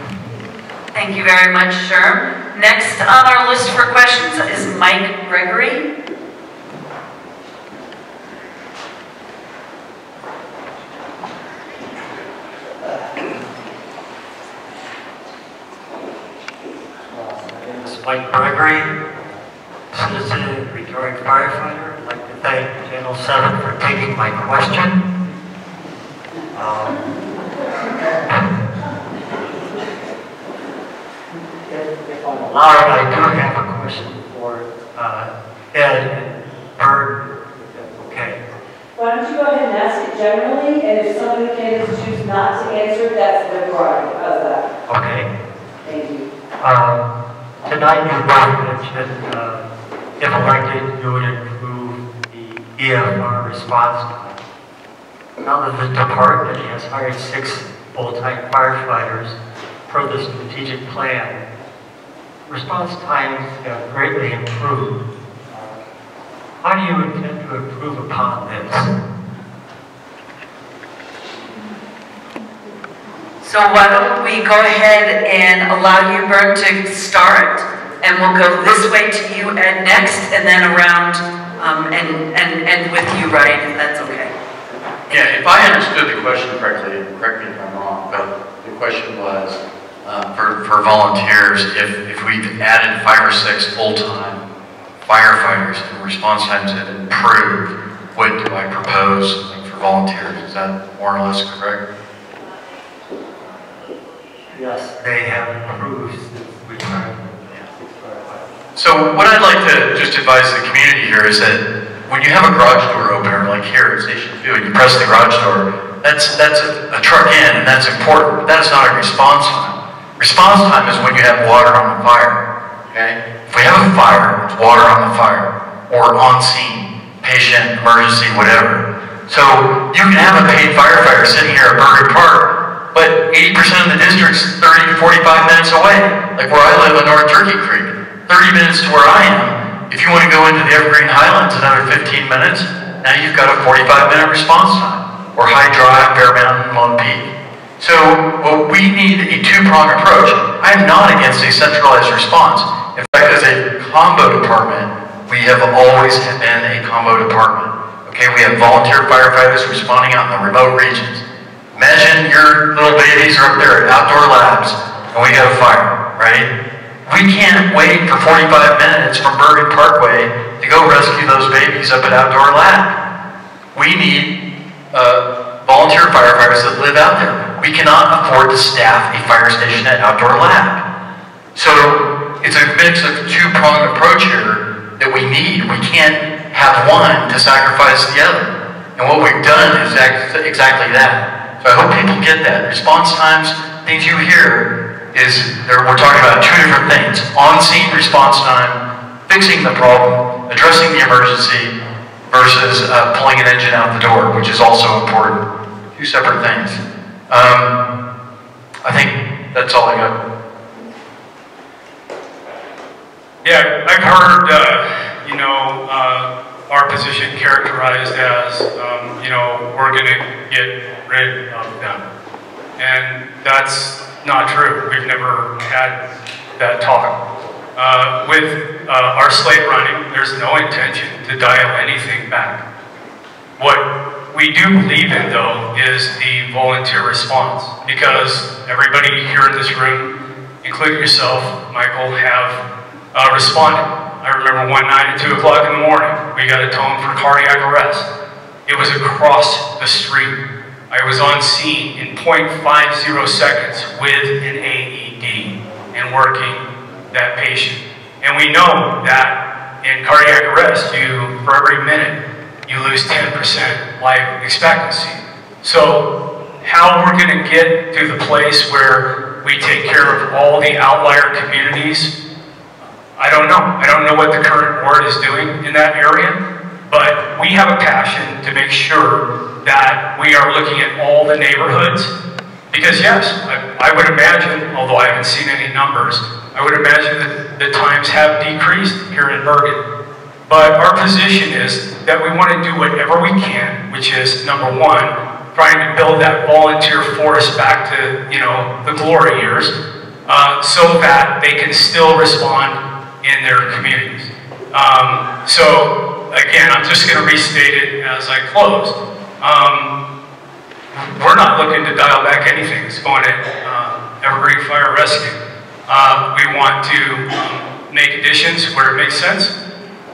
Thank you very much, Sherm. Next on our list for questions is Mike Gregory. My name is Mike Gregory, citizen, retired firefighter. I'd like to thank Channel 7 for taking my question. If I'm allowed, I do have a question for Ed and Byrne, if that's okay. Why don't you go ahead and ask it generally, and if some of the candidates choose not to answer, that's their prerogative. How's that? Okay. Thank you. Tonight you both mentioned if elected, you would improve the EFR response time. Now that the department has hired 6 full-time firefighters per the strategic plan, response times have greatly improved. How do you intend to improve upon this? So why don't we go ahead and allow you, Byrne, to start, and we'll go this way to you, Ed, next, and then around and with you, Ryan, if that's okay. Yeah, if I understood the question correctly, and correct me if I'm wrong, but the question was for volunteers, if we've added 5 or 6 full-time firefighters and response times have improved, what do I propose for volunteers? Is that more or less correct? Yes, they have improved since we tried. So what I'd like to just advise the community here is that when you have a garage door opener, like here at Station 2, and you press the garage door, that's a truck in, and that's important, but that's not a response time. Response time is when you have water on the fire, okay? If we have a fire, it's water on the fire, or on scene, patient, emergency, whatever. So you can have a paid firefighter sitting here at Byrne Park, but 80% of the district's 30 to 45 minutes away, like where I live in North Turkey Creek. 30 minutes to where I am. If you want to go into the Evergreen Highlands, another 15 minutes, now you've got a 45-minute response time. Or High Drive, Bear Mountain, Lone Peak. So well, we need a two-pronged approach. I'm not against a centralized response. In fact, as a combo department, we have always been a combo department. Okay, we have volunteer firefighters responding out in the remote regions. Imagine your little babies are up there at outdoor labs, and we got a fire, right? We can't wait for 45 minutes from Byrne Parkway to go rescue those babies up at Outdoor Lab. We need volunteer firefighters that live out there. We cannot afford to staff a fire station at Outdoor Lab. So it's a mix of two-pronged approach here that we need. We can't have one to sacrifice the other. And what we've done is exactly that. So I hope people get that. Response times, things you hear, we're talking about 2 different things. On-scene response time, fixing the problem, addressing the emergency, versus pulling an engine out the door, which is also important. 2 separate things. I think that's all I got. Yeah, I've heard, our position characterized as, we're going to get rid of them. And that's not true. We've never had that talk. With our slate running, there's no intention to dial anything back. What we do believe in, though, is the volunteer response, because everybody here in this room, including yourself, Michael, have responded. I remember one night at 2 o'clock in the morning, we got a tone for cardiac arrest. It was across the street. I was on scene in 0.50 seconds with an AED and working that patient. And we know that in cardiac arrest, for every minute, you lose 10% life expectancy. So how we're going to get to the place where we take care of all the outlier communities, I don't know. I don't know what the current board is doing in that area, but we have a passion to make sure that we are looking at all the neighborhoods. Because yes, I would imagine, although I haven't seen any numbers, I would imagine that the times have decreased here in Bergen. But our position is that we want to do whatever we can, which is, number 1, trying to build that volunteer force back to, the glory years, so that they can still respond in their communities. So again, I'm just going to restate it as I close. We're not looking to dial back anything. It's going at Evergreen Fire Rescue. We want to make additions where it makes sense.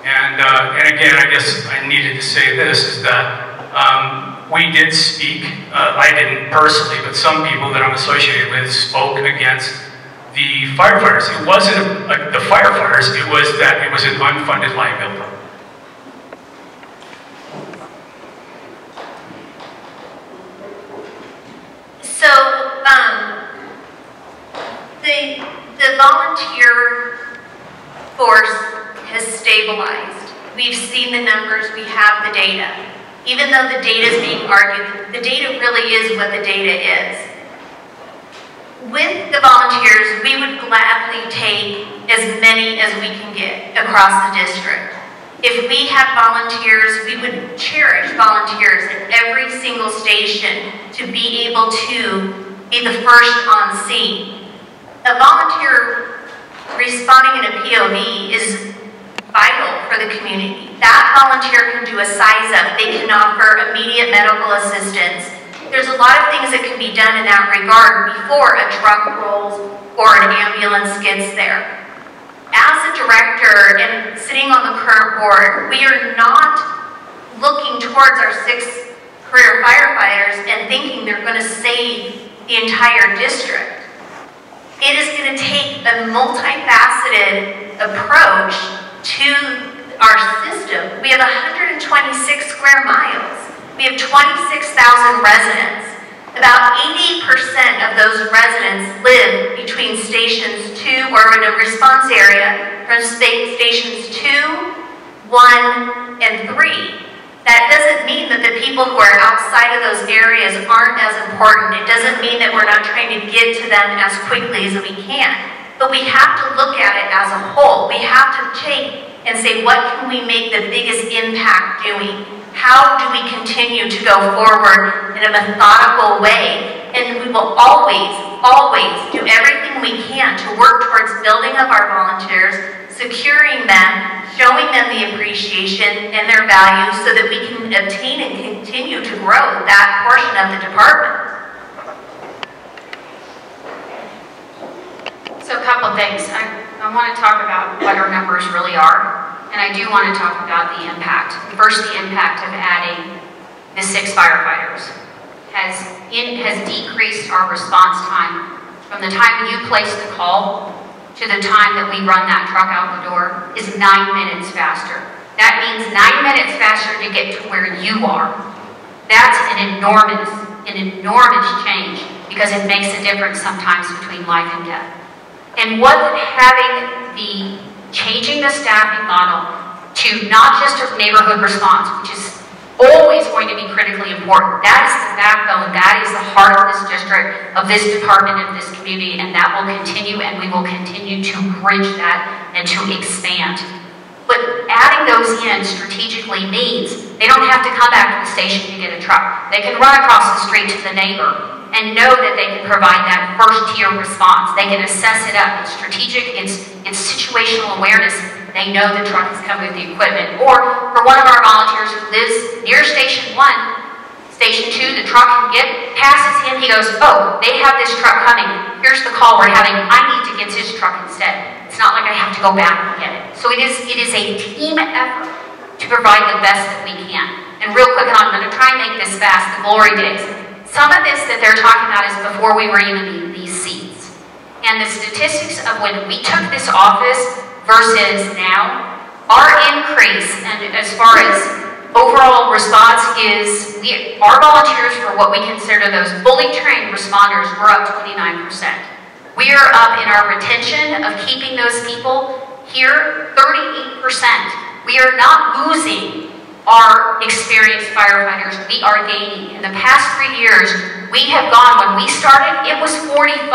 And again, I guess I needed to say this, is that we did speak, I didn't personally, but some people that I'm associated with spoke against the firefighters. It wasn't the firefighters, it was that it was an unfunded liability. So, the volunteer force has stabilized. We've seen the numbers, we have the data. Even though the data is being argued, the data really is what the data is. With the volunteers, we would gladly take as many as we can get across the district. If we had volunteers, we would cherish volunteers at every single station to be able to be the first on scene. A volunteer responding in a POV is vital for the community. That volunteer can do a size up. They can offer immediate medical assistance. There's a lot of things that can be done in that regard before a truck rolls or an ambulance gets there. As a director and sitting on the current board, we are not looking towards our 6 career firefighters and thinking they're going to save the entire district. It is going to take a multifaceted approach to our system. We have 126 square miles. We have 26,000 residents. About 80% of those residents live between stations 2 or in a response area from stations 2, 1, and 3. That doesn't mean that the people who are outside of those areas aren't as important. It doesn't mean that we're not trying to get to them as quickly as we can. But we have to look at it as a whole. We have to take and say, what can we make the biggest impact doing? How do we continue to go forward in a methodical way? And we will always, always do everything we can to work towards building up our volunteers, securing them, showing them the appreciation and their value so that we can obtain and continue to grow that portion of the department. So a couple of things. I want to talk about what our numbers really are, and I do want to talk about the impact. First, the impact of adding the 6 firefighters has decreased our response time from the time you place the call to the time that we run that truck out the door is 9 minutes faster. That means 9 minutes faster to get to where you are. That's an enormous change because it makes a difference sometimes between life and death. And what changing the staffing model to not just a neighborhood response, which is always going to be critically important. That is the backbone, that is the heart of this district, of this department, of this community, and that will continue, and we will continue to bridge that and to expand. But adding those in strategically means they don't have to come back to the station to get a truck. They can run across the street to the neighbor and know that they can provide that first-tier response. They can assess it up. It's strategic, it's situational awareness. They know the truck is coming with the equipment. Or for one of our volunteers who lives near Station 1, Station 2, the truck passes him, he goes, oh, they have this truck coming. Here's the call we're having. I need to get his truck instead. It's not like I have to go back and get it. So it is a team effort to provide the best that we can. And real quick, and I'm going to try and make this fast, the glory days. Some of this that they're talking about is before we were even in these seats. And the statistics of when we took this office versus now, our increase, and as far as overall response is, our volunteers for what we consider those fully trained responders, we're up 29%. We are up in our retention of keeping those people here 38%. We are not losing our experienced firefighters, we are gaining. In the past 3 years, we have gone, when we started, it was 45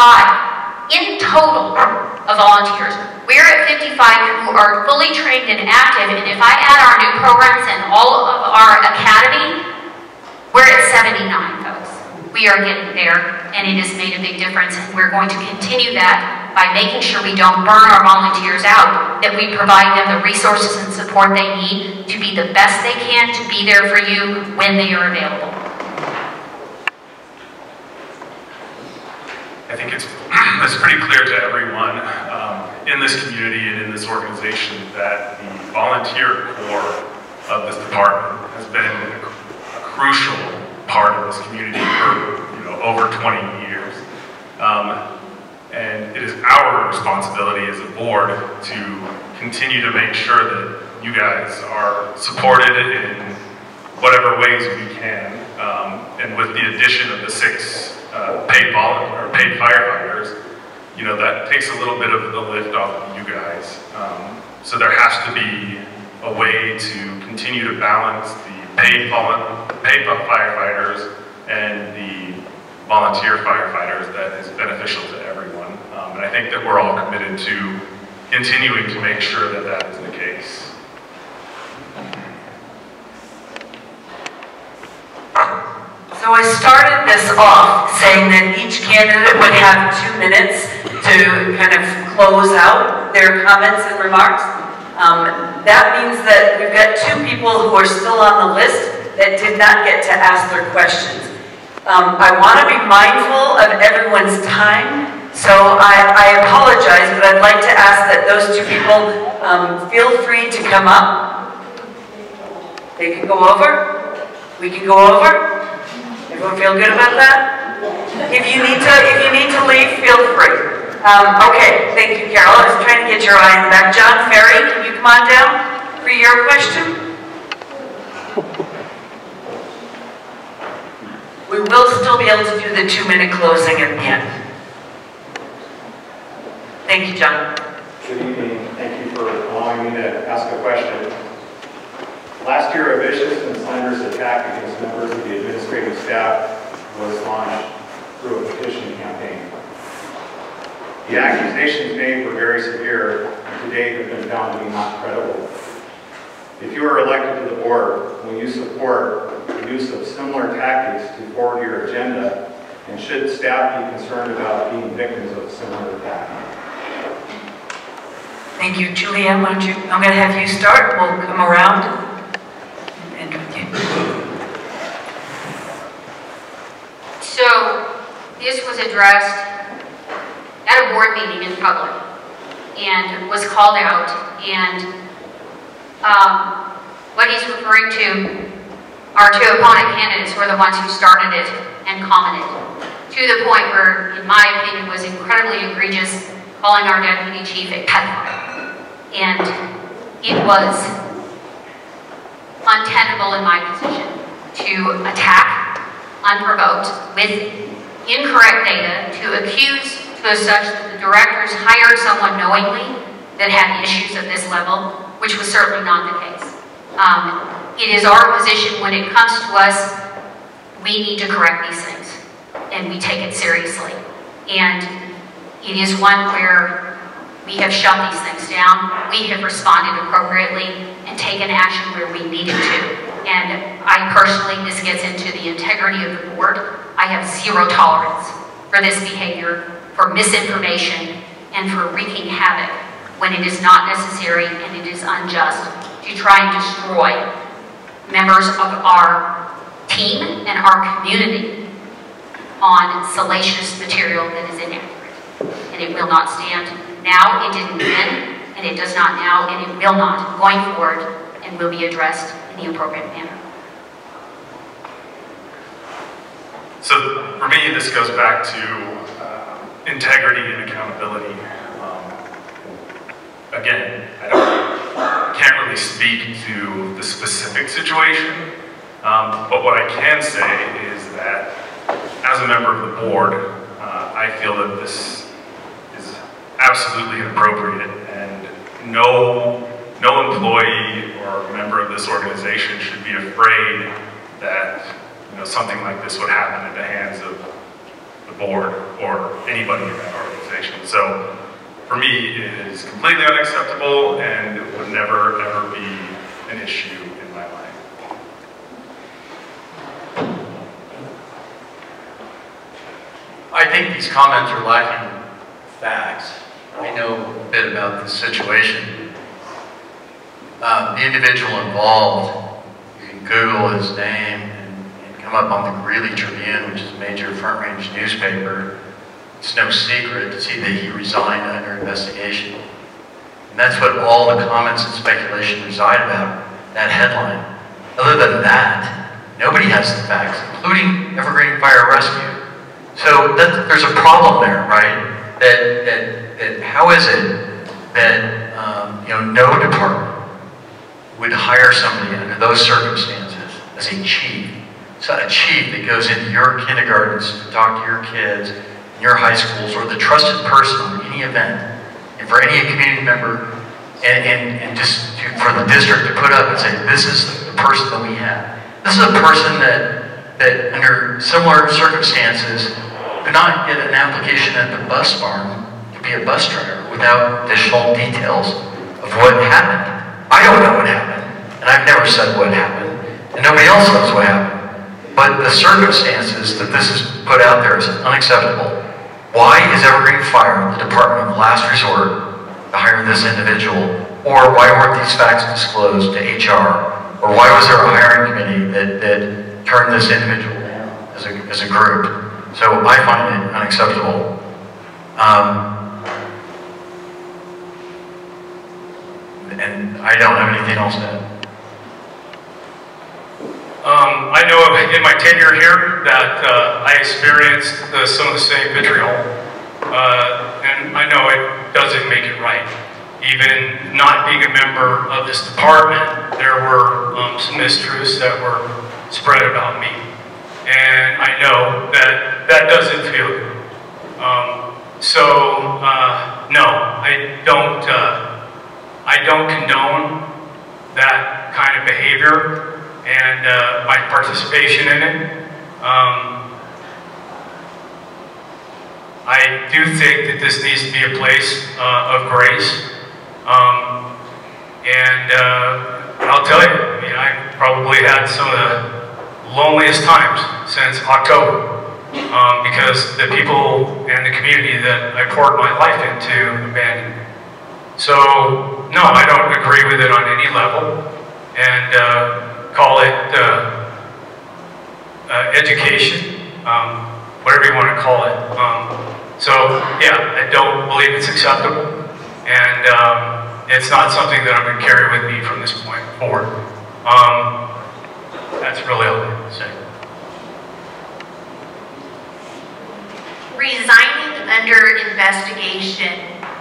in total of volunteers. We're at 55 who are fully trained and active, and if I add our new programs and all of our academy, we're at 79 folks. We are getting there, and it has made a big difference, and we're going to continue that by making sure we don't burn our volunteers out, that we provide them the resources and support they need to be the best they can, to be there for you when they are available. I think it's pretty clear to everyone in this community and in this organization that the volunteer core of this department has been a crucial part of this community for over 20 years. And it is our responsibility as a board to continue to make sure that you guys are supported in whatever ways we can. And with the addition of the 6 paid firefighters, that takes a little bit of the lift off of you guys. So there has to be a way to continue to balance the paid firefighters and the volunteer firefighters that is beneficial to everyone. And I think that we're all committed to continuing to make sure that that is the case. So I started this off saying that each candidate would have 2 minutes to kind of close out their comments and remarks. That means that we've got 2 people who are still on the list that did not get to ask their questions. I want to be mindful of everyone's time, so I apologize, but I'd like to ask that those 2 people feel free to come up. They can go over. We can go over. Everyone feel good about that? If you need to leave, feel free. Okay, thank you, Carol. I was trying to get your eye in the back. John Ferry, can you come on down for your question? We will still be able to do the 2-minute closing at the end. Thank you, John. Good evening. Thank you for allowing me to ask a question. Last year, a vicious and slanderous attack against members of the administrative staff was launched through a petition campaign. The accusations made were very severe and to date have been found to be not credible. If you are elected to the board, will you support the use of similar tactics to forward your agenda, and should staff be concerned about being victims of a similar attack? Thank you. Julianne, why don't you, I'm going to have you start. We'll come around and end with you. So, this was addressed at a board meeting in public and was called out, and what he's referring to, our 2 opponent candidates were the ones who started it and commented, to the point where, in my opinion, was incredibly egregious, calling our deputy chief a pedophile. And it was untenable in my position to attack unprovoked with incorrect data, to accuse to such that the directors hired someone knowingly that had issues at this level, which was certainly not the case. It is our position when it comes to us, we need to correct these things, and we take it seriously. And it is one where we have shut these things down, we have responded appropriately, and taken action where we needed to. And I personally, this gets into the integrity of the board, I have 0 tolerance for this behavior, for misinformation, and for wreaking havoc when it is not necessary and it is unjust to try and destroy members of our team and our community on salacious material that is inaccurate. And it will not stand now, it didn't then, and it does not now, and it will not going forward, and will be addressed in the appropriate manner. So for me, this goes back to integrity and accountability. Again, I can't really speak to the specific situation, but what I can say is that as a member of the board, I feel that this is absolutely inappropriate, and no employee or member of this organization should be afraid that something like this would happen in the hands of the board or anybody in that organization. So for me, it is completely unacceptable, and it would never, ever be an issue in my mind. I think these comments are lacking facts. I know a bit about this situation. The individual involved, you can Google his name and come up on the Greeley Tribune, which is a major Front Range newspaper. It's no secret to see that he resigned under investigation. And that's what all the comments and speculation reside about, that headline. Other than that, nobody has the facts, including Evergreen Fire Rescue. So there's a problem there, right? That how is it that no department would hire somebody under those circumstances as a chief? So a chief that goes into your kindergartens to talk to your kids, your high schools, or the trusted person in any event, and for any community member, and just for the district to put up and say, this is the person that we have. This is a person that under similar circumstances could not get an application at the bus barn to be a bus driver without additional details of what happened. I don't know what happened, and I've never said what happened, and nobody else knows what happened. But the circumstances that this is put out there is unacceptable. Why is Evergreen Fire the department of last resort to hire this individual? Or why weren't these facts disclosed to HR? Or why was there a hiring committee that turned this individual down as a group? So I find it unacceptable. And I don't have anything else to add. I know in my tenure here that I experienced some of the same vitriol, and I know it doesn't make it right. Even not being a member of this department, there were some mistruths that were spread about me, and I know that that doesn't feel good. No, I don't condone that kind of behavior and my participation in it. I do think that this needs to be a place of grace. I'll tell you, I mean, I probably had some of the loneliest times since October because the people and the community that I poured my life into abandoned me. So, no, I don't agree with it on any level, and call it education, whatever you want to call it. So, yeah, I don't believe it's acceptable, and it's not something that I'm going to carry with me from this point forward. That's really all I have to say. Resigning under investigation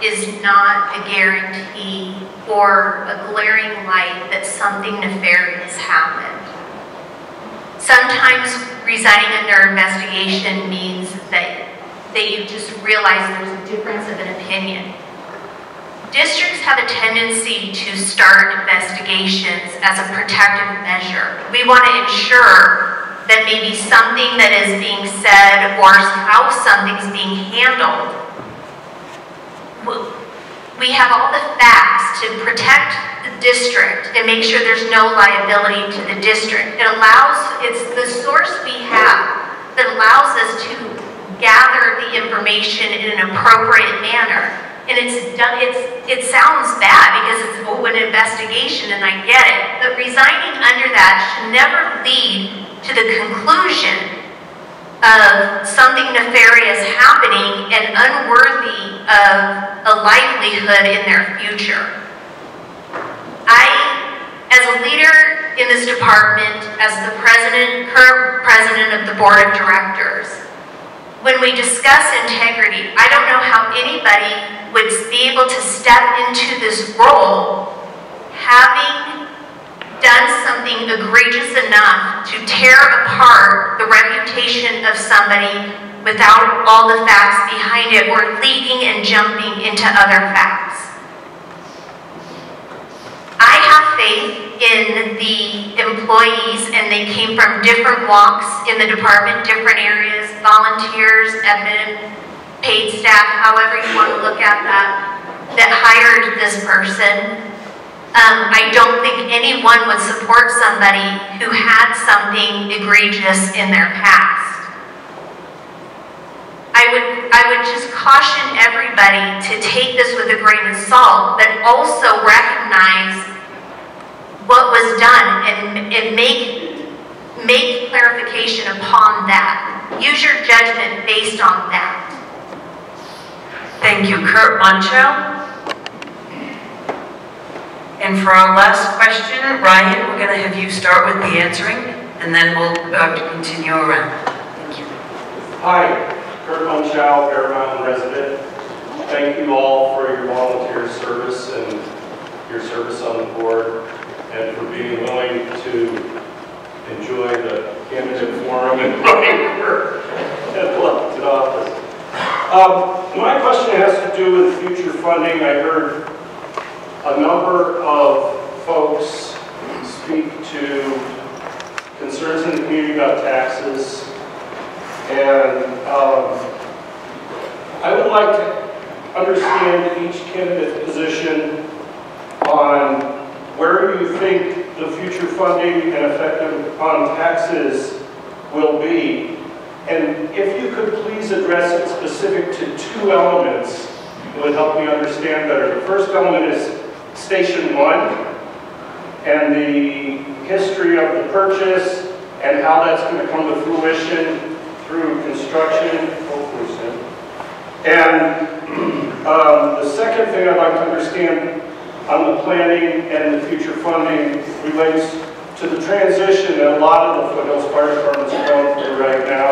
is not a guarantee or a glaring light that something nefarious happened. Sometimes resigning under investigation means that you just realize there's a difference of an opinion. Districts have a tendency to start investigations as a protective measure. We want to ensure that maybe something that is being said or how something's being handled, we have all the facts to protect the district and make sure there's no liability to the district. It's the source we have that allows us to gather the information in an appropriate manner. And it sounds bad because it's an investigation, and I get it, but resigning under that should never lead to the conclusion of something nefarious happening and unworthy of a livelihood in their future. As a leader in this department, as the current president of the board of directors, when we discuss integrity, I don't know how anybody would be able to step into this role having done something egregious enough to tear apart the reputation of somebody without all the facts behind it or leading and jumping into other facts. I have faith in the employees, and they came from different walks in the department, different areas, volunteers, admin, paid staff, however you want to look at that hired this person. I don't think anyone would support somebody who had something egregious in their past. I would just caution everybody to take this with a grain of salt, but also recognize what was done and make clarification upon that. Use your judgment based on that. Thank you, Kurt Moncho. And for our last question, Ryan, we're going to have you start with the answering, and then we'll continue around. Thank you. Hi, Kurt Monchow, Bear Mountain resident. Thank you all for your volunteer service and your service on the board, and for being willing to enjoy the candidate forum and running for elected office. My question has to do with future funding. I heard a number of folks speak to concerns in the community about taxes, and I would like to understand each candidate's position on where you think the future funding and effect on taxes will be. And if you could please address it specific to two elements, it would help me understand better. The first element is Station 1 and the history of the purchase and how that's going to come to fruition through construction, hopefully soon. And the second thing I'd like to understand on the planning and the future funding relates to the transition that a lot of the Foothills Fire Departments are going through right now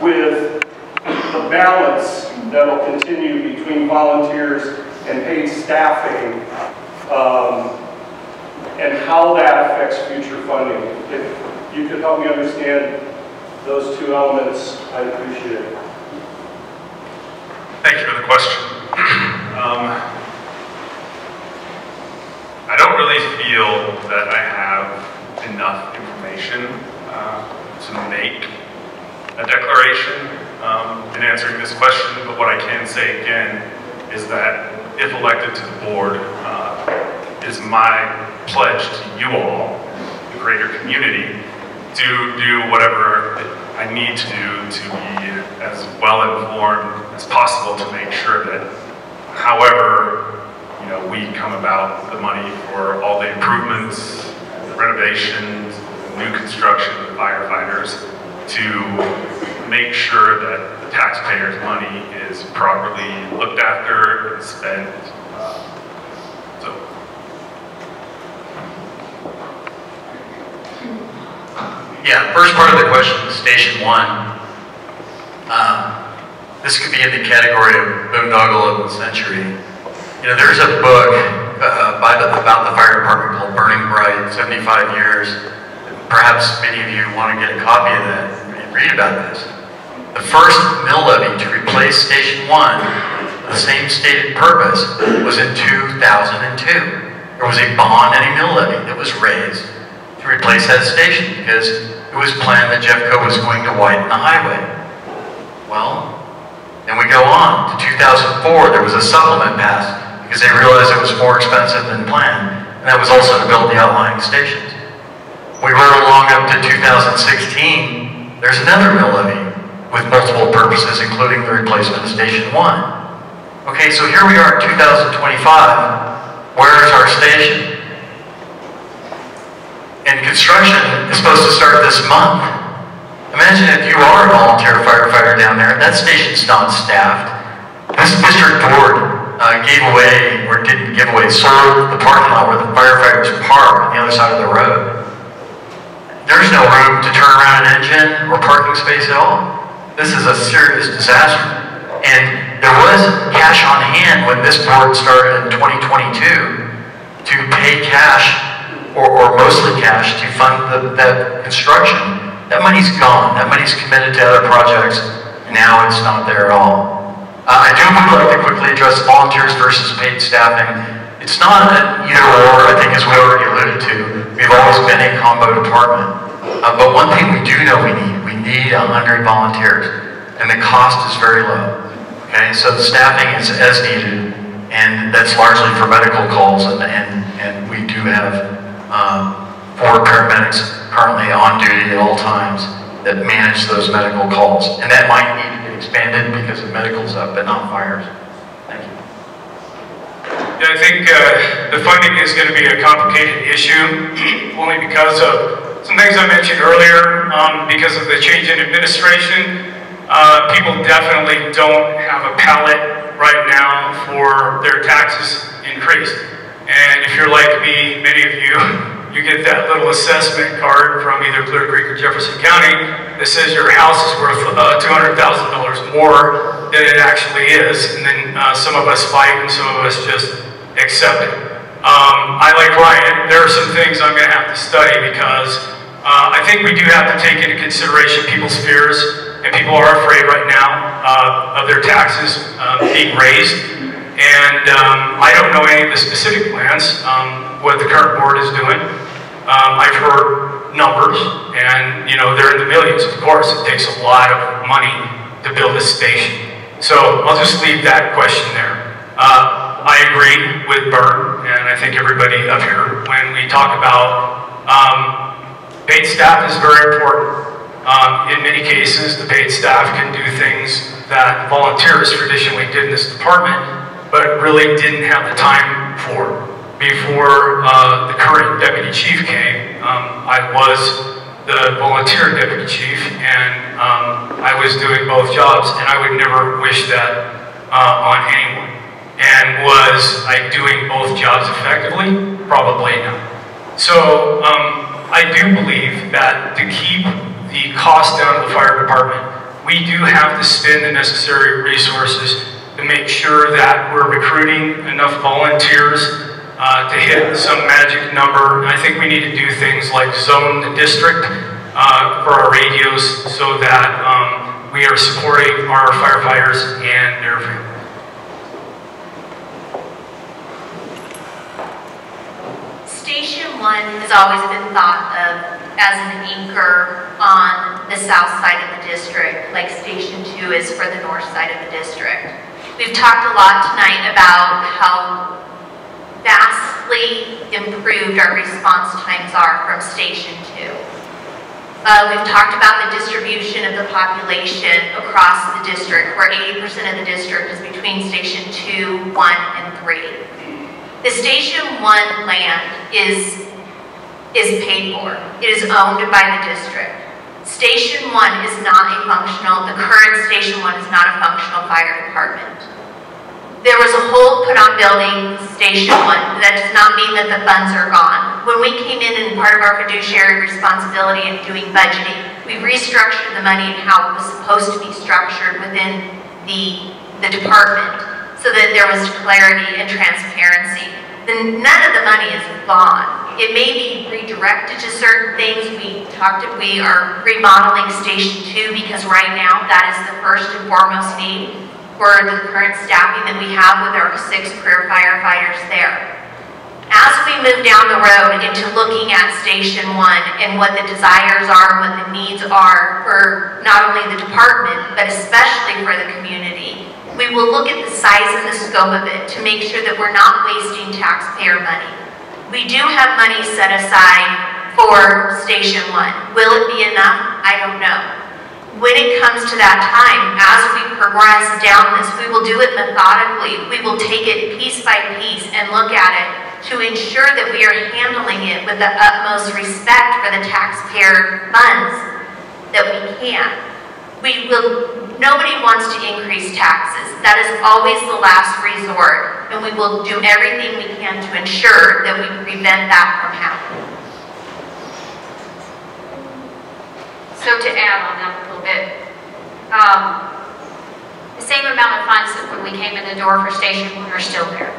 with the balance that will continue between volunteers and paid staffing and how that affects future funding. If you could help me understand those two elements, I'd appreciate it. Thank you for the question. I don't really feel that I have enough information to make a declaration in answering this question, but what I can say again is that if elected to the board, is my pledge to you all, the greater community, to do whatever I need to do to be as well informed as possible to make sure that however we come about the money for all the improvements, the renovations, the new construction, the firefighters, to make sure that the taxpayers' money is properly looked after and spent. Yeah, first part of the question, Station 1. This could be in the category of boondoggle of the century. There's a book about the fire department called Burning Bright, 75 Years. Perhaps many of you want to get a copy of that and read about this. The first mill levy to replace Station 1, the same stated purpose, was in 2002. There was a bond and a mill levy that was raised to replace that station because it was planned that Jeffco was going to widen the highway. Well, then we go on to 2004, there was a supplement passed because they realized it was more expensive than planned, and that was also to build the outlying stations. We rode along up to 2016, there's another mill levy with multiple purposes, including the replacement of Station 1. Okay, so here we are in 2025, where is our station? And construction is supposed to start this month. Imagine if you are a volunteer firefighter down there, that station's not staffed. This district board gave away, or didn't give away, sold the parking lot where the firefighters park on the other side of the road. There's no room to turn around an engine or parking space at all. This is a serious disaster. And there was cash on hand when this board started in 2022 to pay cash, or mostly cash, to fund that construction. That money's gone. That money's committed to other projects. Now it's not there at all. I do would like to quickly address volunteers versus paid staffing. It's not an either or, I think, as we already alluded to. We've always been a combo department. But one thing we do know we need 100 volunteers, and the cost is very low. Okay, so the staffing is as needed, and that's largely for medical calls, and we do have 4 paramedics currently on duty at all times that manage those medical calls, and that might need to get expanded because of medical's up, but not fires. Thank you. Yeah, I think the funding is going to be a complicated issue, only because of some things I mentioned earlier. Because of the change in administration, people definitely don't have a palette right now for their taxes increased. And if you're like me, many of you, you get that little assessment card from either Clear Creek or Jefferson County that says your house is worth $200,000 more than it actually is. And then some of us fight and some of us just accept it. I, like Ryan, there are some things I'm going to have to study because I think we do have to take into consideration people's fears, and people are afraid right now of their taxes being raised. And I don't know any of the specific plans, what the current board is doing. I've heard numbers, and they're in the millions, of course. It takes a lot of money to build a station. So I'll just leave that question there. I agree with Byrne, and I think everybody up here, when we talk about paid staff is very important. In many cases, the paid staff can do things that volunteers traditionally did in this department but really didn't have the time for. Before the current deputy chief came, I was the volunteer deputy chief, and I was doing both jobs, and I would never wish that on anyone. And was I doing both jobs effectively? Probably not. So I do believe that to keep the cost down of the fire department, we do have to spend the necessary resources to make sure that we're recruiting enough volunteers to hit some magic number. I think we need to do things like zone the district for our radios so that we are supporting our firefighters and their families. Station 1 has always been thought of as an anchor on the south side of the district, like Station 2 is for the north side of the district. We've talked a lot tonight about how vastly improved our response times are from Station 2. We've talked about the distribution of the population across the district, where 80% of the district is between Station 2, 1, and 3. The Station 1 land is paid for. It is owned by the district. Station 1 is not a functional, the current Station 1 is not a functional fire department. There was a hold put on building Station 1. That does not mean that the funds are gone. When we came in and part of our fiduciary responsibility in doing budgeting, we restructured the money and how it was supposed to be structured within the department so that there was clarity and transparency. Then none of the money is gone. It may be redirected to certain things. We are remodeling Station 2 because right now that is the first and foremost need for the current staffing that we have with our 6 career firefighters there. As we move down the road into looking at Station 1 and what the desires are, what the needs are for not only the department, but especially for the community, we will look at the size and the scope of it to make sure that we're not wasting taxpayer money. We do have money set aside for Station 1. Will it be enough? I don't know. When it comes to that time, as we progress down this, we will do it methodically. We will take it piece by piece and look at it to ensure that we are handling it with the utmost respect for the taxpayer funds that we can. Nobody wants to increase taxes. That is always the last resort, and we will do everything we can to ensure that we prevent that from happening. So to add on that a little bit, the same amount of funds that when we came in the door for Station 1 are still there.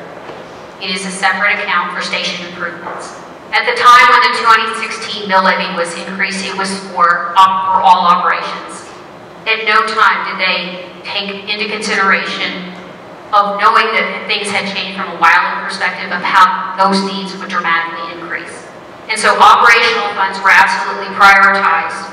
It is a separate account for station improvements. At the time when the 2016 mill levy was increased, it was for all operations. At no time did they take into consideration of knowing that things had changed from a wildland perspective of how those needs would dramatically increase. And so operational funds were absolutely prioritized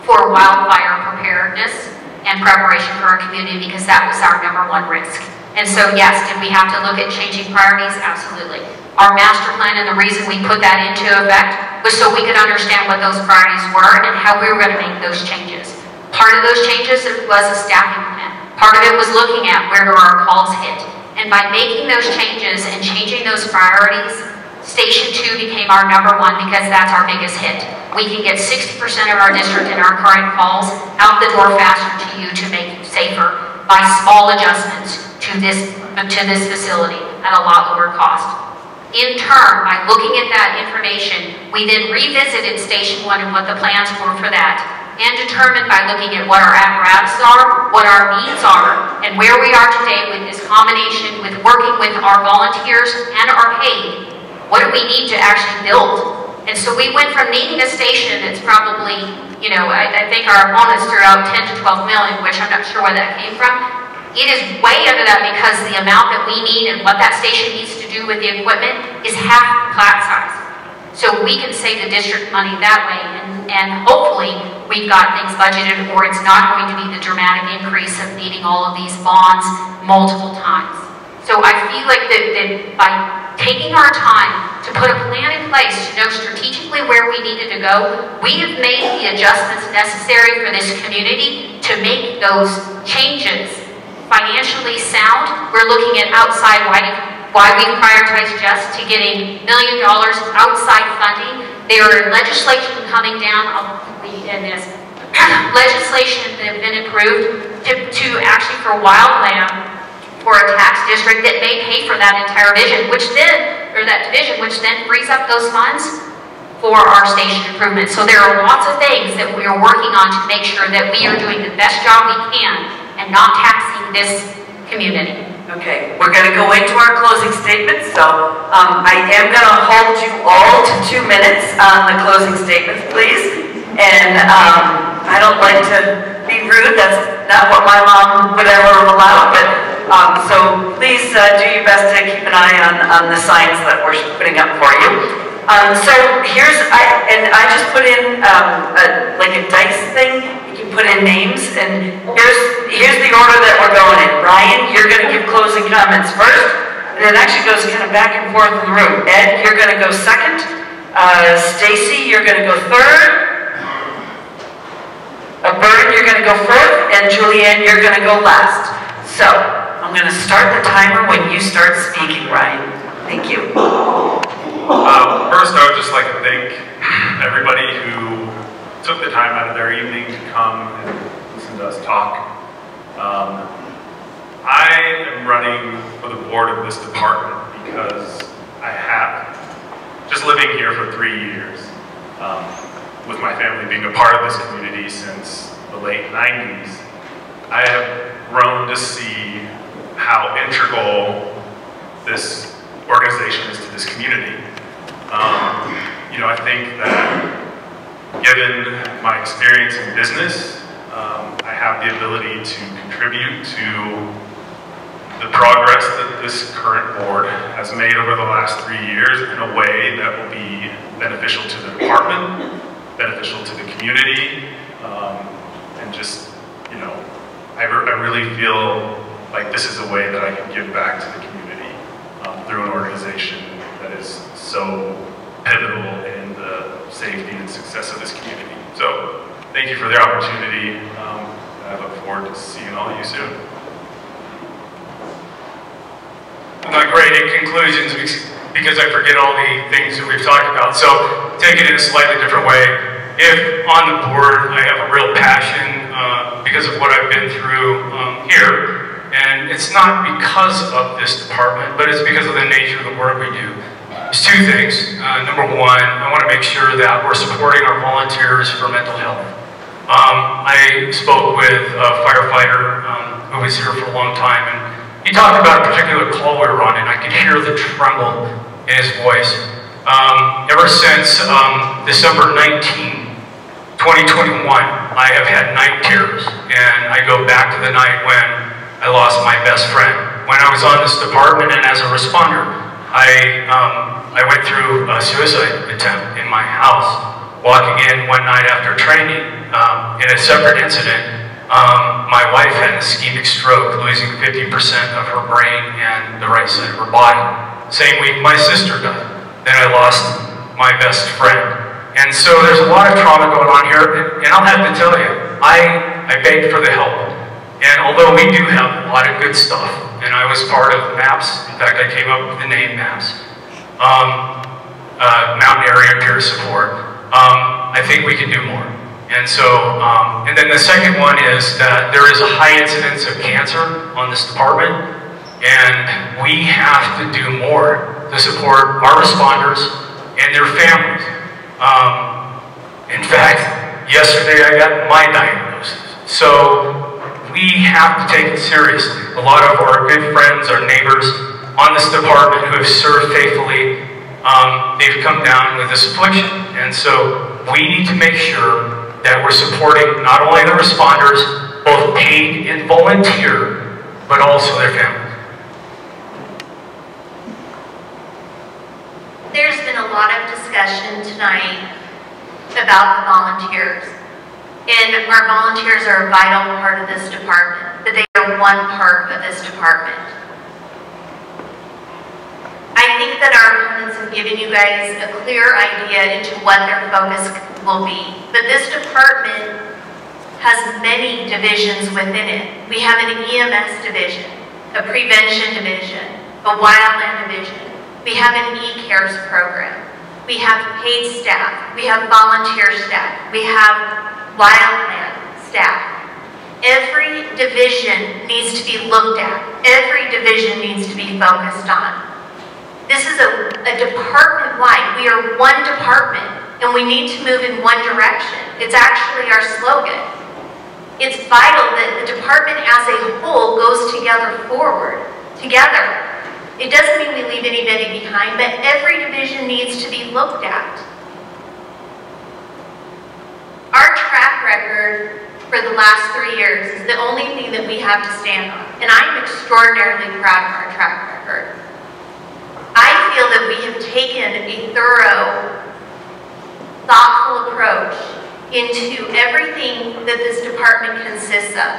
for wildfire preparedness and preparation for our community because that was our #1 risk. And so yes, did we have to look at changing priorities? Absolutely. Our master plan and the reason we put that into effect was so we could understand what those priorities were and how we were going to make those changes. Part of those changes was a staffing plan. Part of it was looking at where do our calls hit. And by making those changes and changing those priorities, Station 2 became our #1 because that's our biggest hit. We can get 60% of our district and our current calls out the door faster to you to make you safer by small adjustments to this facility at a lot lower cost. In turn, by looking at that information, we then revisited Station 1 and what the plans were for that, and determined by looking at what our apparatus are, what our needs are, and where we are today with this combination with working with our volunteers and our paid, what do we need to actually build? And so we went from needing a station that's probably, I think our opponents threw out 10 to 12 million, which I'm not sure where that came from. It is way under that because the amount that we need and what that station needs to do with the equipment is half the plat size. So we can save the district money that way, and hopefully we've got things budgeted, or it's not going to be the dramatic increase of needing all of these bonds multiple times. So I feel like that by taking our time to put a plan in place to know strategically where we needed to go, we have made the adjustments necessary for this community to make those changes financially sound. We're looking at outside, why we prioritize just to getting $1 million outside funding. There are legislation coming down, I'll lead in this, legislation that have been approved to actually for wildland for a tax district that may pay for that entire division, which then frees up those funds for our station improvements. So there are lots of things that we are working on to make sure that we are doing the best job we can and not taxing this community. Okay, we're going to go into our closing statements, so I am going to hold you all to 2 minutes on the closing statements, please. And I don't like to be rude, that's not what my mom would ever allow, but so please do your best to keep an eye on the signs that we're putting up for you. So here's, I just put in like a dice thing. You can put in names, and here's the order that we're going in. Ryan, you're going to give closing comments first, and it actually goes kind of back and forth in the room. Ed, you're going to go second. Stacey, you're going to go third. Byrne, you're going to go fourth, and Julianne, you're going to go last. So I'm going to start the timer when you start speaking, Ryan. Thank you. First, I would just like to thank everybody who took the time out of their evening to come and listen to us talk. I am running for the board of this department because I have, just living here for 3 years, with my family being a part of this community since the late 90s, I have grown to see how integral this organization is to this community. You know, I think that given my experience in business, I have the ability to contribute to the progress that this current board has made over the last 3 years in a way that will be beneficial to the department, beneficial to the community, and just, you know, I really feel like this is a way that I can give back to the community through an organization that is so pivotal in the safety and success of this community. So thank you for the opportunity. I look forward to seeing all of you soon. I'm not great at conclusions because I forget all the things that we've talked about. So take it in a slightly different way. If on the board I have a real passion because of what I've been through here, and it's not because of this department, but it's because of the nature of the work we do. There's two things. Number one, I want to make sure that we're supporting our volunteers for mental health. I spoke with a firefighter who was here for a long time, and he talked about a particular call we were on, and I could hear the tremble in his voice. Ever since December 19, 2021, I have had night terrors, and I go back to the night when I lost my best friend. When I was on this department and as a responder, I went through a suicide attempt in my house, walking in one night after training. In a separate incident, my wife had an ischemic stroke, losing 50% of her brain and the right side of her body. Same week, my sister died. Then I lost my best friend. And so there's a lot of trauma going on here, and I'll have to tell you, I begged for the help. And although we do have a lot of good stuff, and I was part of MAPS, in fact I came up with the name MAPS, Mountain Area Peer Support, I think we can do more. And so, and then the second one is that there is a high incidence of cancer on this department, and we have to do more to support our responders and their families. In fact, yesterday I got my diagnosis. So we have to take it seriously. A lot of our good friends, our neighbors on this department who have served faithfully, they've come down with this affliction. And so we need to make sure that we're supporting not only the responders, both paid and volunteer, but also their families. There's been a lot of discussion tonight about the volunteers. And our volunteers are a vital part of this department, but they are one part of this department. I think that our opponents have given you guys a clear idea into what their focus will be. But this department has many divisions within it. We have an EMS division, a prevention division, a wildland division. We have an e-cares program. We have paid staff. We have volunteer staff. We have wildland staff. Every division needs to be looked at. Every division needs to be focused on. This is a department-wide. We are one department, and we need to move in one direction. It's actually our slogan. It's vital that the department as a whole goes forward together. It doesn't mean we leave anybody behind, but every division needs to be looked at. Our track record for the last 3 years is the only thing that we have to stand on, and I'm extraordinarily proud of our track record. I feel that we have taken a thorough, thoughtful approach into everything that this department consists of.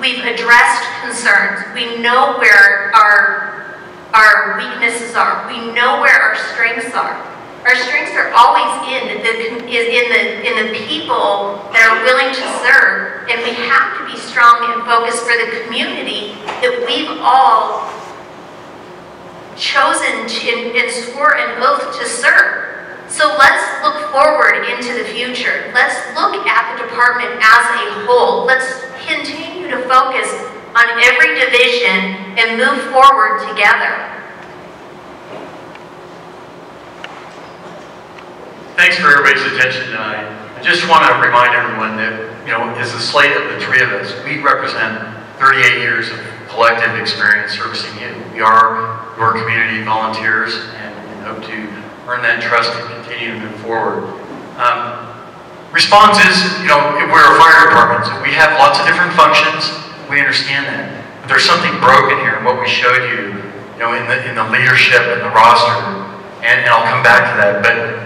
We've addressed concerns. We know where our weaknesses are. We know where our strengths are. Our strengths are always in the people that are willing to serve, and we have to be strong and focused for the community that we've all chosen and swore an oath to serve. So let's look forward into the future. Let's look at the department as a whole. Let's continue to focus on every division and move forward together. Thanks for everybody's attention tonight. I just want to remind everyone that, as a slate of the three of us, we represent 38 years of collective experience servicing you. We are your community volunteers and hope to earn that trust and continue to move forward. Response is, we're a fire department, so we have lots of different functions. We understand that. But there's something broken here in what we showed you, in the leadership and the roster, and I'll come back to that. But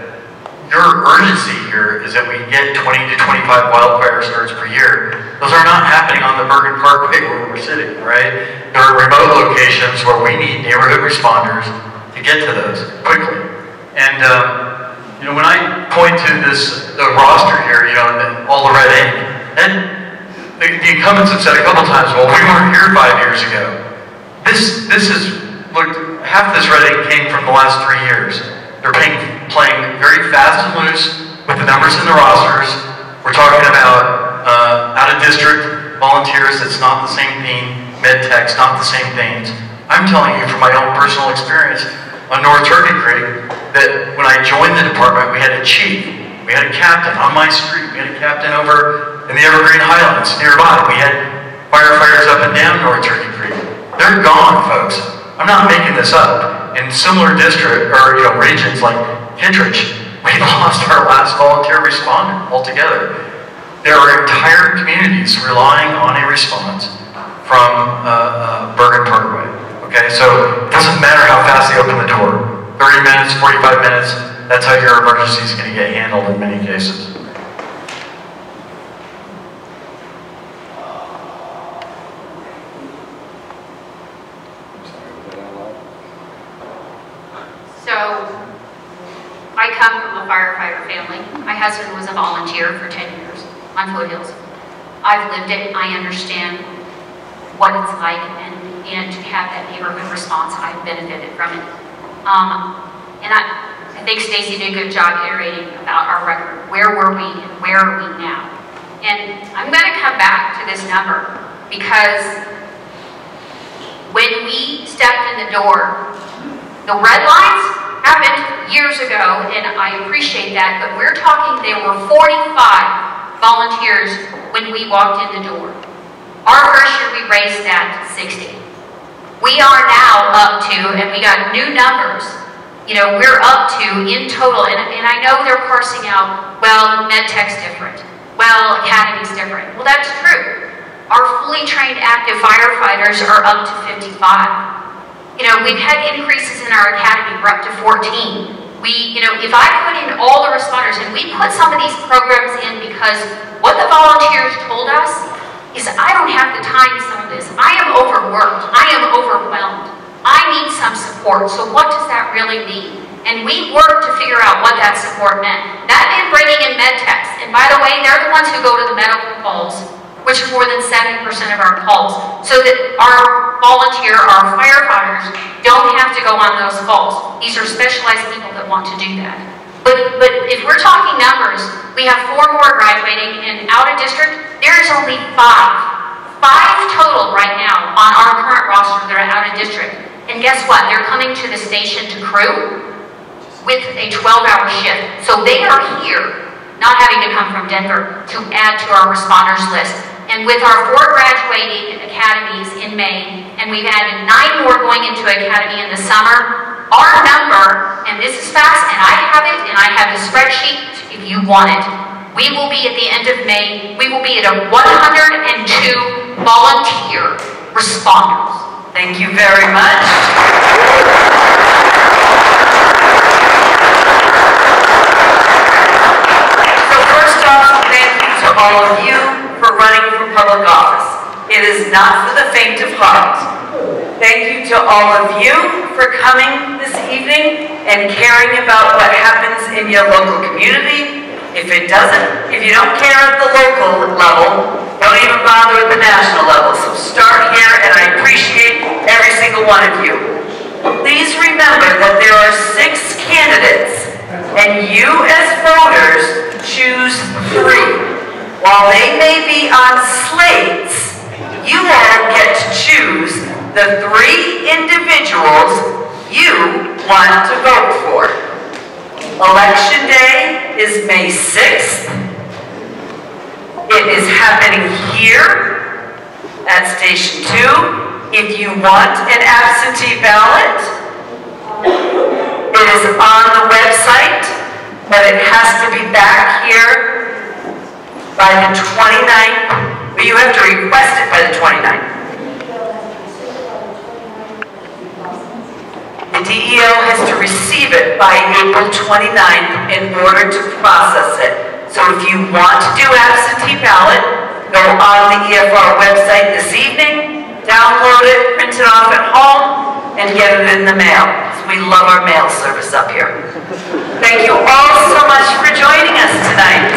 your urgency here is that we get 20 to 25 wildfire starts per year. Those are not happening on the Byrne Parkway where we're sitting, right? There are remote locations where we need neighborhood responders to get to those quickly. And when I point to the roster here, and all the red ink, and the incumbents have said a couple times, well, we weren't here 5 years ago. This is, look, half this red ink came from the last 3 years. They're playing very fast and loose with the numbers in the rosters. We're talking about out-of-district volunteers. That's not the same thing. Med tech's not the same things. I'm telling you from my own personal experience on North Turkey Creek that when I joined the department, we had a chief, we had a captain on my street, we had a captain over in the Evergreen Highlands nearby. We had firefighters up and down North Turkey Creek. They're gone, folks. I'm not making this up. In similar regions like Kittredge, we lost our last volunteer responder altogether. There are entire communities relying on a response from Byrne Parkway. Okay, so it doesn't matter how fast they open the door. 30 minutes, 45 minutes, that's how your emergency is going to get handled in many cases. So, I come from a firefighter family. My husband was a volunteer for 10 years on Foothills. I've lived it, I understand what it's like, and to have that neighborhood response, I've benefited from it. And I think Stacey did a good job iterating about our record. Where were we and where are we now? And I'm going to come back to this number because when we stepped in the door, the red lines happened years ago, and I appreciate that, but we're talking there were 45 volunteers when we walked in the door. Our first year we raised that to 60. We are now up to, and we got new numbers, we're up to in total, and I know they're parsing out, well, med tech's different, well, academy's different. Well, that's true. Our fully trained active firefighters are up to 55. We've had increases in our academy. We're up to 14. If I put in all the responders, and we put some of these programs in because what the volunteers told us is, I don't have the time for some of this. I am overworked. I am overwhelmed. I need some support. So what does that really mean? And we worked to figure out what that support meant. That meant bringing in med techs. And by the way, they're the ones who go to the medical calls which is more than 70% of our calls, so that our firefighters don't have to go on those calls. These are specialized people that want to do that. But if we're talking numbers, we have 4 more graduating, and out of district, there is only 5 total right now on our current roster that are out of district. And guess what? They're coming to the station to crew with a 12-hour shift. So they are here, not having to come from Denver, to add to our responders list. And with our 4 graduating academies in May, and we've added 9 more going into academy in the summer, our number, and this is fast, and I have it, and I have the spreadsheet if you want it, we will be at the end of May, we will be at a 102 volunteer responders. Thank you very much. So first off, thank you to all of you for running for public office. It is not for the faint of heart. Thank you to all of you for coming this evening and caring about what happens in your local community. If you don't care at the local level, don't even bother at the national level. So start here, and I appreciate every single one of you. Please remember that there are 6 candidates, and you as voters choose 3. While they may be on slates, you all get to choose the 3 individuals you want to vote for. Election day is May 6th. It is happening here at Station 2. If you want an absentee ballot, it is on the website, but it has to be back here by the 29th. But you have to request it by the 29th. The DEO has to receive it by April 29th in order to process it. So if you want to do absentee ballot, go on the EFR website this evening, download it, print it off at home, and get it in the mail. We love our mail service up here. Thank you all so much for joining us tonight.